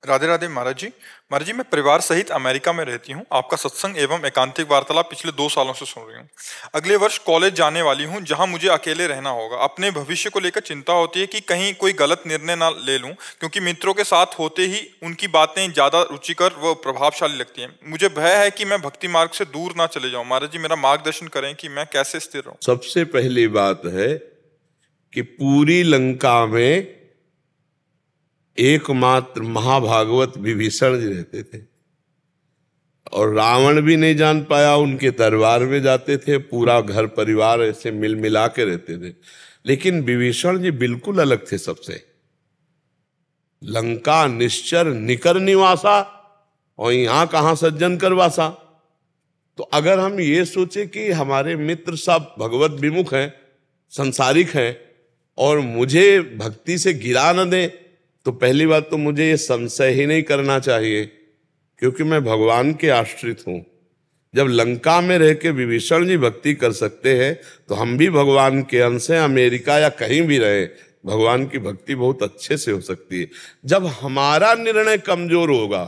राधे राधे महाराज जी। महाराज जी, मैं परिवार सहित अमेरिका में रहती हूँ। आपका सत्संग एवं एकांतिक वार्तालाप पिछले 2 सालों से सुन रही हूँ। अगले वर्ष कॉलेज जाने वाली हूँ, जहाँ मुझे अकेले रहना होगा। अपने भविष्य को लेकर चिंता होती है कि कहीं कोई गलत निर्णय ना ले लूँ, क्योंकि मित्रों के साथ होते ही उनकी बातें ज़्यादा रुचिकर व प्रभावशाली लगती हैं। मुझे भय है कि मैं भक्ति मार्ग से दूर ना चले जाऊँ। महाराज जी, मेरा मार्गदर्शन करें कि मैं कैसे स्थिर रहूँ। सबसे पहली बात है कि पूरी लंका में एकमात्र महाभागवत विभीषण जी रहते थे, और रावण भी नहीं जान पाया। उनके दरबार में जाते थे, पूरा घर परिवार ऐसे मिल मिला के रहते थे। लेकिन विभीषण जी बिल्कुल अलग थे सबसे। लंका निश्चर निकर निवासा, और यहां कहां सज्जन करवासा। तो अगर हम ये सोचे कि हमारे मित्र सब भगवत विमुख हैं, संसारिक हैं, और मुझे भक्ति से गिरा न दें, तो पहली बात तो मुझे ये संशय ही नहीं करना चाहिए, क्योंकि मैं भगवान के आश्रित हूं। जब लंका में रह के विभीषण जी भक्ति कर सकते हैं, तो हम भी भगवान के अंश हैं। अमेरिका या कहीं भी रहे, भगवान की भक्ति बहुत अच्छे से हो सकती है। जब हमारा निर्णय कमजोर होगा,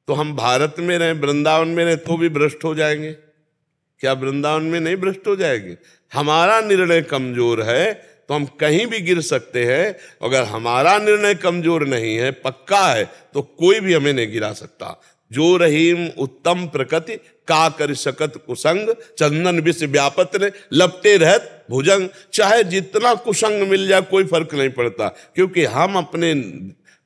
तो हम भारत में रहे, वृंदावन में रहे, तो भी भ्रष्ट हो जाएंगे। क्या वृंदावन में नहीं भ्रष्ट हो जाएंगे? हमारा निर्णय कमजोर है तो हम कहीं भी गिर सकते हैं। अगर हमारा निर्णय कमजोर नहीं है, पक्का है, तो कोई भी हमें नहीं गिरा सकता। जो रहीम उत्तम प्रकृति का कर सकत कुसंग, चंदन विष व्यापत ने लपटे रहत भुजंग। चाहे जितना कुसंग मिल जाए कोई फर्क नहीं पड़ता, क्योंकि हम अपने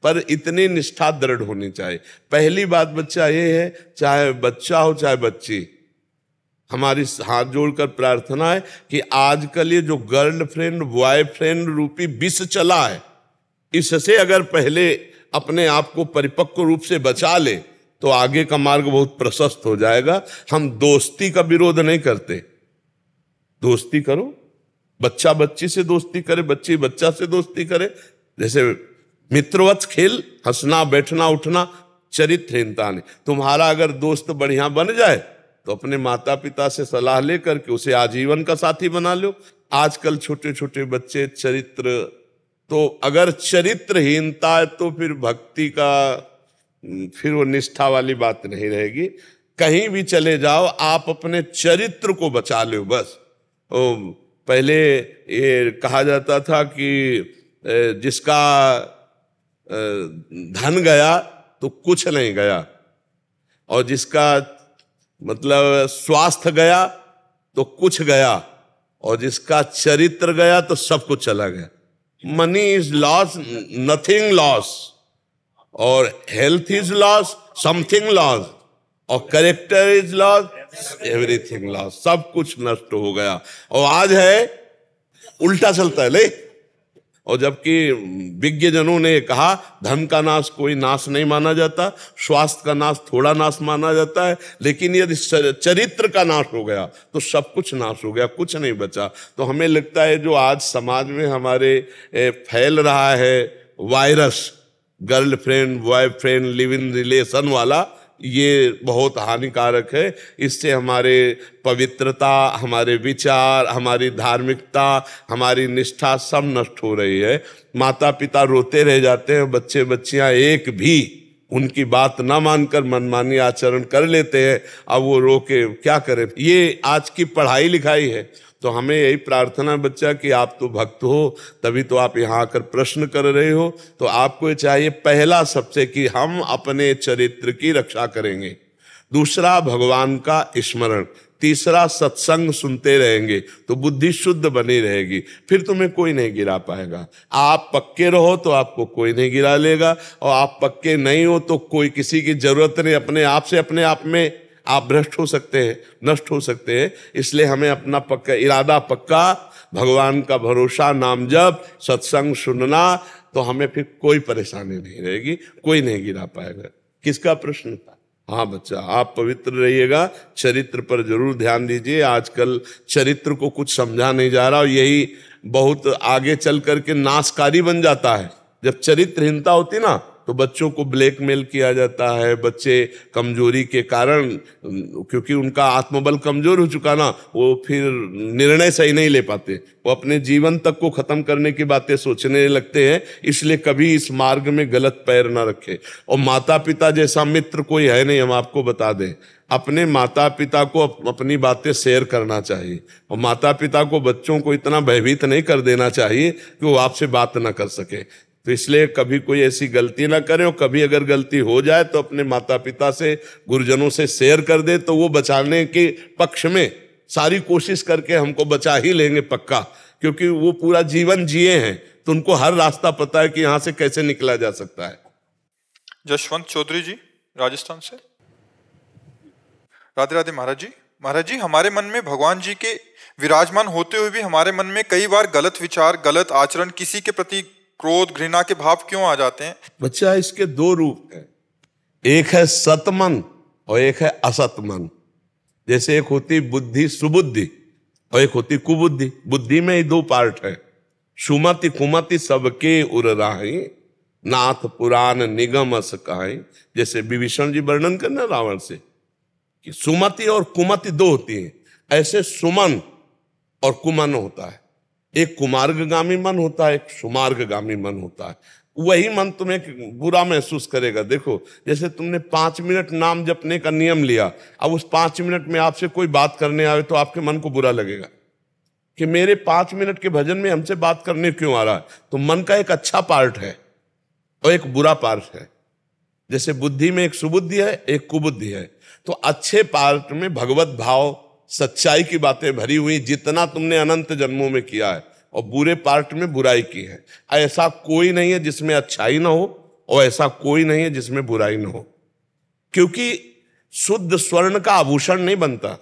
पर इतनी निष्ठा दृढ़ होनी चाहिए। पहली बात बच्चा ये है, चाहे बच्चा हो चाहे बच्ची, हमारी हाथ जोड़कर प्रार्थना है कि आजकल ये जो गर्लफ्रेंड बॉयफ्रेंड रूपी विष चला है, इससे अगर पहले अपने आप को परिपक्व रूप से बचा ले तो आगे का मार्ग बहुत प्रशस्त हो जाएगा। हम दोस्ती का विरोध नहीं करते, दोस्ती करो, बच्चा बच्ची से दोस्ती करे, बच्ची बच्चा से दोस्ती करे, जैसे मित्रवत खेल, हंसना बैठना उठना, चरित्रहीनता नहीं। तुम्हारा अगर दोस्त बढ़िया बन जाए तो अपने माता पिता से सलाह लेकर के उसे आजीवन का साथी बना लो। आजकल छोटे छोटे बच्चे चरित्र, तो अगर चरित्रहीनता है तो फिर भक्ति का, फिर वो निष्ठा वाली बात नहीं रहेगी। कहीं भी चले जाओ आप अपने चरित्र को बचा लो बस। पहले ये कहा जाता था कि जिसका धन गया तो कुछ नहीं गया, और जिसका मतलब स्वास्थ्य गया तो कुछ गया, और जिसका चरित्र गया तो सब कुछ चला गया। Money is loss, nothing loss, और health is loss, something loss, और character is loss, everything loss, सब कुछ नष्ट हो गया। और आज है उल्टा चलता है ले। और जबकि विज्ञजनों ने कहा धन का नाश कोई नाश नहीं माना जाता, स्वास्थ्य का नाश थोड़ा नाश माना जाता है, लेकिन यदि चरित्र का नाश हो गया तो सब कुछ नाश हो गया, कुछ नहीं बचा। तो हमें लगता है जो आज समाज में हमारे फैल रहा है virus, girlfriend boyfriend live in relation वाला, ये बहुत हानिकारक है। इससे हमारे पवित्रता, हमारे विचार, हमारी धार्मिकता, हमारी निष्ठा सब नष्ट हो रही है। माता पिता रोते रह जाते हैं, बच्चे बच्चियां एक भी उनकी बात ना मानकर मनमानी आचरण कर लेते हैं। अब वो रो के क्या करें? ये आज की पढ़ाई लिखाई है। तो हमें यही प्रार्थना बच्चा कि आप तो भक्त हो, तभी तो आप यहाँ आकर प्रश्न कर रहे हो। तो आपको चाहिए पहला सबसे कि हम अपने चरित्र की रक्षा करेंगे, दूसरा भगवान का स्मरण, तीसरा सत्संग सुनते रहेंगे तो बुद्धि शुद्ध बनी रहेगी, फिर तुम्हें कोई नहीं गिरा पाएगा। आप पक्के रहो तो आपको कोई नहीं गिरा लेगा, और आप पक्के नहीं हो तो कोई किसी की जरूरत नहीं, अपने आप से अपने आप में आप भ्रष्ट हो सकते हैं, नष्ट हो सकते हैं। इसलिए हमें अपना पक्का इरादा, पक्का भगवान का भरोसा, नाम जप, सत्संग सुनना, तो हमें फिर कोई परेशानी नहीं रहेगी, कोई नहीं गिरा पाएगा। किसका प्रश्न था? हाँ बच्चा, आप पवित्र रहिएगा, चरित्र पर जरूर ध्यान दीजिए। आजकल चरित्र को कुछ समझा नहीं जा रहा, और यही बहुत आगे चल करके नाशकारी बन जाता है। जब चरित्रहीनता होती ना तो बच्चों को ब्लैकमेल किया जाता है। बच्चे कमजोरी के कारण, क्योंकि उनका आत्मबल कमजोर हो चुका ना, वो फिर निर्णय सही नहीं ले पाते, वो अपने जीवन तक को खत्म करने की बातें सोचने लगते हैं। इसलिए कभी इस मार्ग में गलत पैर ना रखे। और माता पिता जैसा मित्र कोई है नहीं, हम आपको बता दें। अपने माता पिता को अपनी बातें शेयर करना चाहिए, और माता पिता को बच्चों को इतना भयभीत नहीं कर देना चाहिए कि वो आपसे बात ना कर सके। तो इसलिए कभी कोई ऐसी गलती ना करें, और कभी अगर गलती हो जाए तो अपने माता पिता से, गुरुजनों से शेयर कर दे, तो वो बचाने के पक्ष में सारी कोशिश करके हमको बचा ही लेंगे पक्का, क्योंकि वो पूरा जीवन जिए हैं, तो उनको हर रास्ता पता है कि यहाँ से कैसे निकला जा सकता है। जशवंत चौधरी जी राजस्थान से। राधे राधे महाराज जी। महाराज जी, हमारे मन में भगवान जी के विराजमान होते हुए भी हमारे मन में कई बार गलत विचार, गलत आचरण, किसी के प्रति क्रोध, घृणा के भाव क्यों आ जाते हैं? बच्चा, इसके दो रूप हैं, एक है सतमन और एक है असत मन। जैसे एक होती बुद्धि सुबुद्धि और एक होती कुबुद्धि। बुद्धि में ही दो पार्ट है, सुमति कुमति सबके उर राही, नाथ पुराण निगम अस कहाई। जैसे विभीषण जी वर्णन करना रावण से कि सुमति और कुमति दो होती हैं, ऐसे सुमन और कुमन होता है। एक कुमार्गगामी मन होता है, एक सुमार्गगामी मन होता है। वही मन तुम्हें बुरा महसूस करेगा। देखो, जैसे तुमने 5 मिनट नाम जपने का नियम लिया, अब उस 5 मिनट में आपसे कोई बात करने आए तो आपके मन को बुरा लगेगा कि मेरे 5 मिनट के भजन में हमसे बात करने क्यों आ रहा है। तो मन का एक अच्छा पार्ट है और एक बुरा पार्ट है। जैसे बुद्धि में एक सुबुद्धि है, एक कुबुद्धि है। तो अच्छे पार्ट में भगवत भाव, सच्चाई की बातें भरी हुई, जितना तुमने अनंत जन्मों में किया है, और बुरे पार्ट में बुराई की है। ऐसा कोई नहीं है जिसमें अच्छाई ना हो, और ऐसा कोई नहीं है जिसमें बुराई ना हो, क्योंकि शुद्ध स्वर्ण का आभूषण नहीं बनता,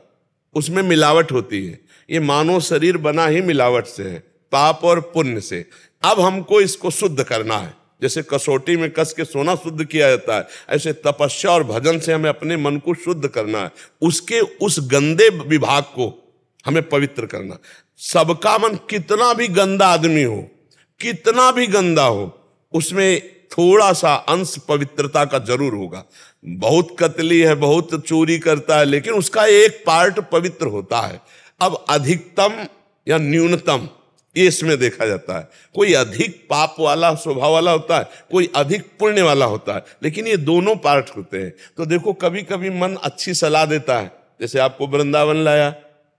उसमें मिलावट होती है। ये मानव शरीर बना ही मिलावट से है, पाप और पुण्य से। अब हमको इसको शुद्ध करना है, जैसे कसौटी में कस के सोना शुद्ध किया जाता है, ऐसे तपस्या और भजन से हमें अपने मन को शुद्ध करना है, उसके उस गंदे विभाग को हमें पवित्र करना। सबका मन कितना भी गंदा आदमी हो, कितना भी गंदा हो, उसमें थोड़ा सा अंश पवित्रता का जरूर होगा। बहुत कतली है, बहुत चोरी करता है, लेकिन उसका एक पार्ट पवित्र होता है। अब अधिकतम या न्यूनतम ये इसमें देखा जाता है। कोई अधिक पाप वाला स्वभाव वाला होता है, कोई अधिक पुण्य वाला होता है, लेकिन ये दोनों पार्ट होते हैं। तो देखो कभी कभी मन अच्छी सलाह देता है, जैसे आपको वृंदावन लाया,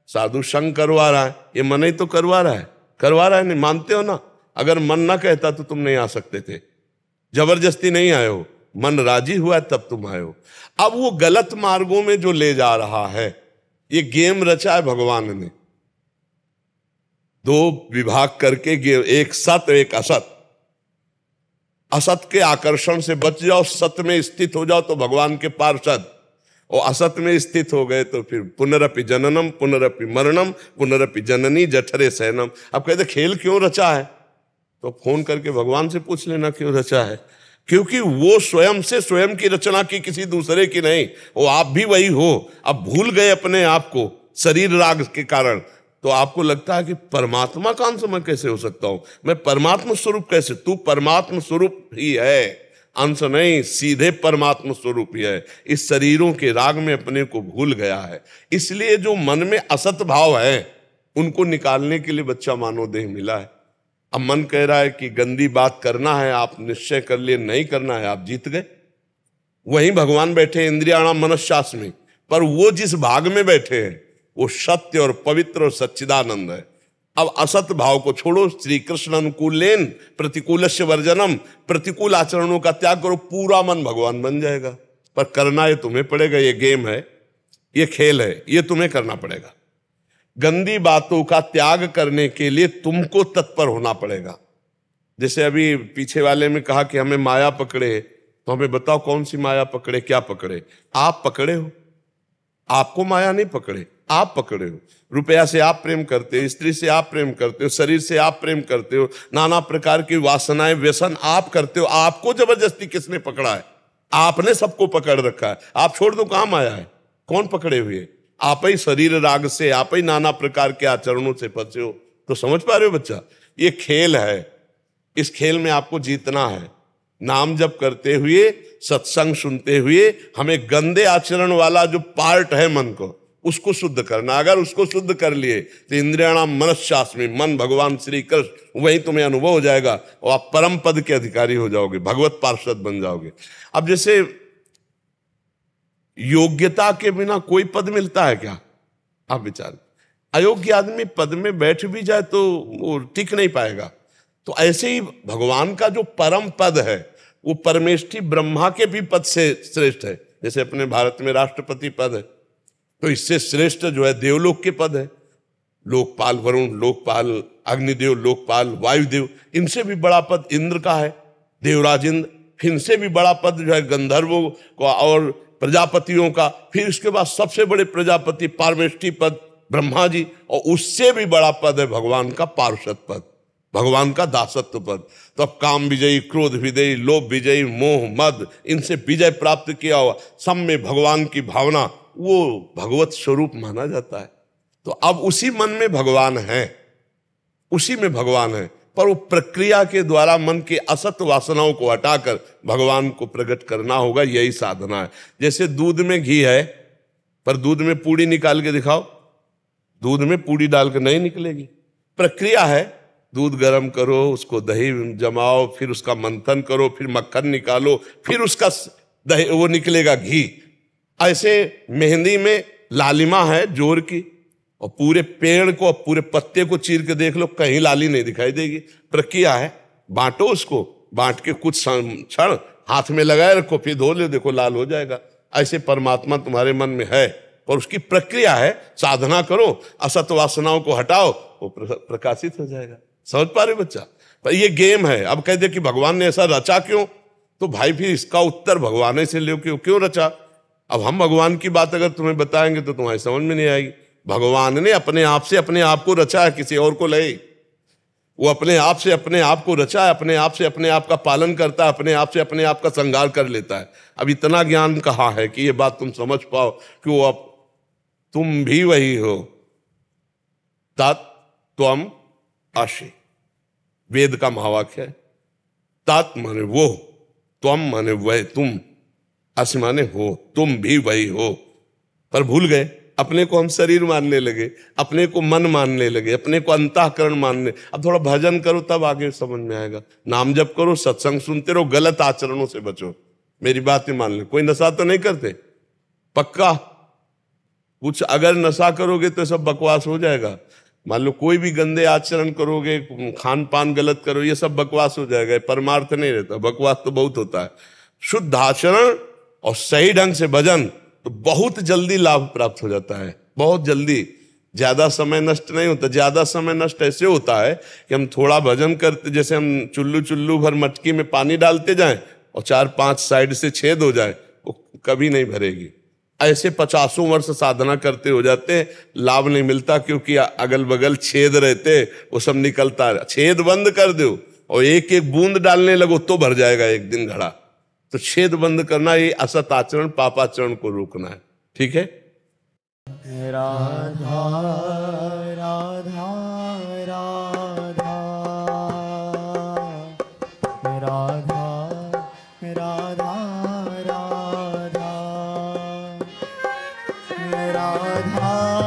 साधु संग करवा रहा है, ये मन ही तो करवा रहा है, नहीं मानते हो ना। अगर मन ना कहता तो तुम नहीं आ सकते थे, जबरदस्ती नहीं आए हो, मन राजी हुआ तब तुम आए हो। अब वो गलत मार्गों में जो ले जा रहा है, ये गेम रचा है भगवान ने, दो विभाग करके, एक सत एक असत। असत के आकर्षण से बच जाओ, सत में स्थित हो जाओ तो भगवान के पार्षद, और असत में स्थित हो गए तो फिर पुनरपि जननम पुनरपि मरणम पुनरपि जननी जठरे शयनम। अब कहते खेल क्यों रचा है, तो फोन करके भगवान से पूछ लेना क्यों रचा है। क्योंकि वो स्वयं से स्वयं की रचना की, किसी दूसरे की नहीं। वो आप भी वही हो, अब भूल गए अपने आप को शरीर राग के कारण, तो आपको लगता है कि परमात्मा का अंश मैं कैसे हो सकता हूं, मैं परमात्मा स्वरूप कैसे। तू परमात्मा स्वरूप ही है, अंश नहीं, सीधे परमात्मा स्वरूप ही है। इस शरीरों के राग में अपने को भूल गया है। इसलिए जो मन में असत भाव है उनको निकालने के लिए बच्चा मानव देह मिला है। अब मन कह रहा है कि गंदी बात करना है, आप निश्चय कर लिए नहीं करना है, आप जीत गए। वहीं भगवान बैठे इंद्रियाणाम मनश्शास में, पर वो जिस भाग में बैठे हैं वो सत्य और पवित्र और सच्चिदानंद है। अब असत भाव को छोड़ो, श्री कृष्ण अनुकूलेन प्रतिकूलस्य वर्जनम, प्रतिकूल आचरणों का त्याग करो, पूरा मन भगवान बन जाएगा। पर करना ये तुम्हें पड़ेगा, ये गेम है, ये खेल है, ये तुम्हें करना पड़ेगा। गंदी बातों का त्याग करने के लिए तुमको तत्पर होना पड़ेगा। जैसे अभी पीछे वाले में कहा कि हमें माया पकड़े, तो हमें बताओ कौन सी माया पकड़े, क्या पकड़े? आप पकड़े हो, आपको माया नहीं पकड़े, आप पकड़े हो। रुपया से आप प्रेम करते हो, स्त्री से आप प्रेम करते हो, शरीर से आप प्रेम करते हो, नाना प्रकार की वासनाएं व्यसन आप करते हो। आपको जबरदस्ती किसने पकड़ा है? आपने सबको पकड़ रखा है। आप छोड़ दो, कहां माया है? कौन पकड़े हुए? आप ही शरीर राग से, आप ही नाना प्रकार के आचरणों से फंसे हो। तो समझ पा रहे हो बच्चा, ये खेल है, इस खेल में आपको जीतना है। नाम जप करते हुए, सत्संग सुनते हुए, हमें गंदे आचरण वाला जो पार्ट है मन को, उसको शुद्ध करना। अगर उसको शुद्ध कर लिए तो इंद्रियाणाम मनश्शास में मन भगवान श्री कृष्ण, वही तुम्हें अनुभव हो जाएगा और आप परम पद के अधिकारी हो जाओगे, भगवत पार्षद बन जाओगे। अब जैसे योग्यता के बिना कोई पद मिलता है क्या? आप विचार, अयोग्य आदमी पद में बैठ भी जाए तो वो टिक नहीं पाएगा। तो ऐसे ही भगवान का जो परम पद है वो परमेष्ठी ब्रह्मा के भी पद से श्रेष्ठ है। जैसे अपने भारत में राष्ट्रपति पद है, तो इससे श्रेष्ठ जो है देवलोक के पद है। लोकपाल वरुण, लोकपाल अग्निदेव, लोकपाल वायुदेव, इनसे भी बड़ा पद इंद्र का है, देवराज इंद्र। फिर इनसे भी बड़ा पद जो है गंधर्वों का और प्रजापतियों का। फिर इसके बाद सबसे बड़े प्रजापति पारमेष्ठी पद ब्रह्मा जी, और उससे भी बड़ा पद है भगवान का पार्षद पद, भगवान का दासत्व पद। तो अब काम विजयी, क्रोध विजयी, लोभ विजयी, मोह मद, इनसे विजय प्राप्त किया हुआ, सब में भगवान की भावना, वो भगवत स्वरूप माना जाता है। तो अब उसी मन में भगवान है, उसी में भगवान है, पर वो प्रक्रिया के द्वारा मन के असत वासनाओं को हटाकर भगवान को प्रकट करना होगा, यही साधना है। जैसे दूध में घी है, पर दूध में पूड़ी निकाल के दिखाओ, दूध में पूड़ी डालकर नहीं निकलेगी। प्रक्रिया है, दूध गर्म करो, उसको दही जमाओ, फिर उसका मंथन करो, फिर मक्खन निकालो, फिर उसका दही वो निकलेगा घी। ऐसे मेहंदी में लालिमा है जोर की, और पूरे पेड़ को, पूरे पत्ते को चीर के देख लो, कहीं लाली नहीं दिखाई देगी। प्रक्रिया है, बांटो उसको, बांट के कुछ क्षण हाथ में लगाए रखो, फिर धो ले, देखो लाल हो जाएगा। ऐसे परमात्मा तुम्हारे मन में है, और उसकी प्रक्रिया है। साधना करो, असत वासनाओं को हटाओ, वो प्रकाशित हो जाएगा। समझ पा रहे बच्चा? पर ये गेम है। अब कह दे कि भगवान ने ऐसा रचा क्यों, तो भाई फिर इसका उत्तर भगवान से लो, क्यों रचा। अब हम भगवान की बात अगर तुम्हें बताएंगे तो तुम्हारी समझ में नहीं आएगी। भगवान ने अपने आप से अपने आप को रचा है, किसी और को नहीं। वो अपने आप से अपने आप को रचा है, अपने आप से अपने आप का पालन करता है, अपने आप से अपने आप का श्रृंगार कर लेता है। अब इतना ज्ञान कहाँ है कि ये बात तुम समझ पाओ कि वो अब तुम भी वही हो। तत् त्वम असि, वेद का महावाक्य है। तत् माने वो, त्वम माने वह तुम, असि माने हो, तुम भी वही हो। पर भूल गए, अपने को हम शरीर मानने लगे, अपने को मन मानने लगे, अपने को अंतःकरण मानने। अब थोड़ा भजन करो तब आगे समझ में आएगा। नाम जप करो, सत्संग सुनते रहो, गलत आचरणों से बचो। मेरी बातें मान ले। कोई नशा तो नहीं करते? पक्का? कुछ अगर नशा करोगे तो सब बकवास हो जाएगा। मान लो कोई भी गंदे आचरण करोगे, खान पान गलत करो, ये सब बकवास हो जाएगा। परमार्थ नहीं रहता, बकवास तो बहुत होता है। शुद्ध आचरण और सही ढंग से भजन तो बहुत जल्दी लाभ प्राप्त हो जाता है, बहुत जल्दी। ज्यादा समय नष्ट नहीं होता। ज्यादा समय नष्ट ऐसे होता है कि हम थोड़ा भजन करते, जैसे हम चुल्लू भर मटकी में पानी डालते जाएं और 4-5 साइड से छेद हो जाए, वो कभी नहीं भरेगी। ऐसे 50 वर्ष साधना करते हो जाते हैं, लाभ नहीं मिलता, क्योंकि अगल बगल छेद रहते, वो सब निकलता है। छेद बंद कर दो और एक एक बूंद डालने लगो तो भर जाएगा एक दिन घड़ा। तो छेद बंद करना, ये असत आचरण, पापाचरण को रोकना है। ठीक है? राधा राधा राधा राधा राधा राधा राधा राधा राधा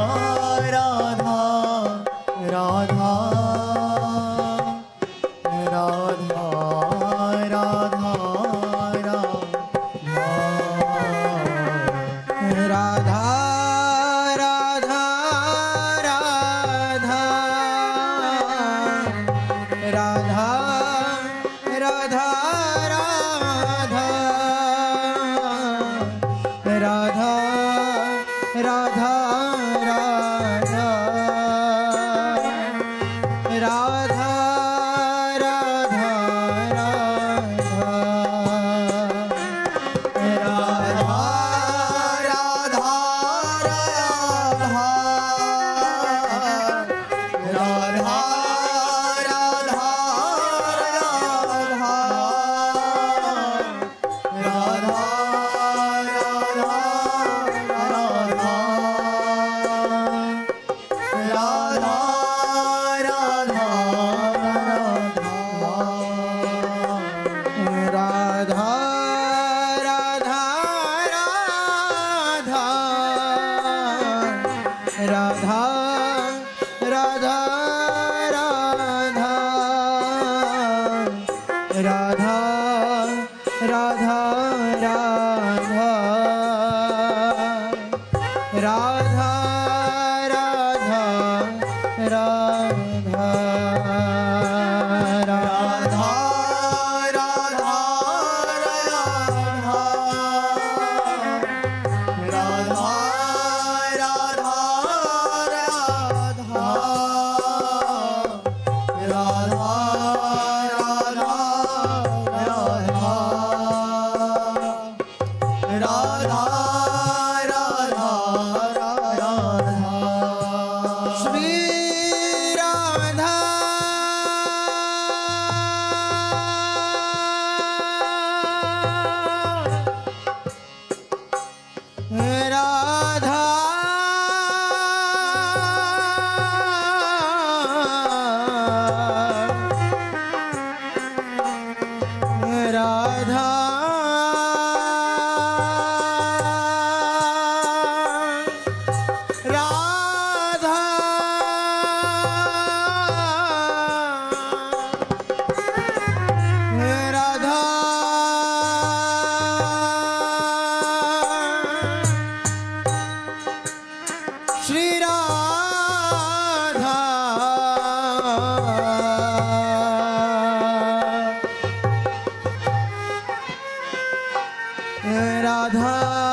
राधा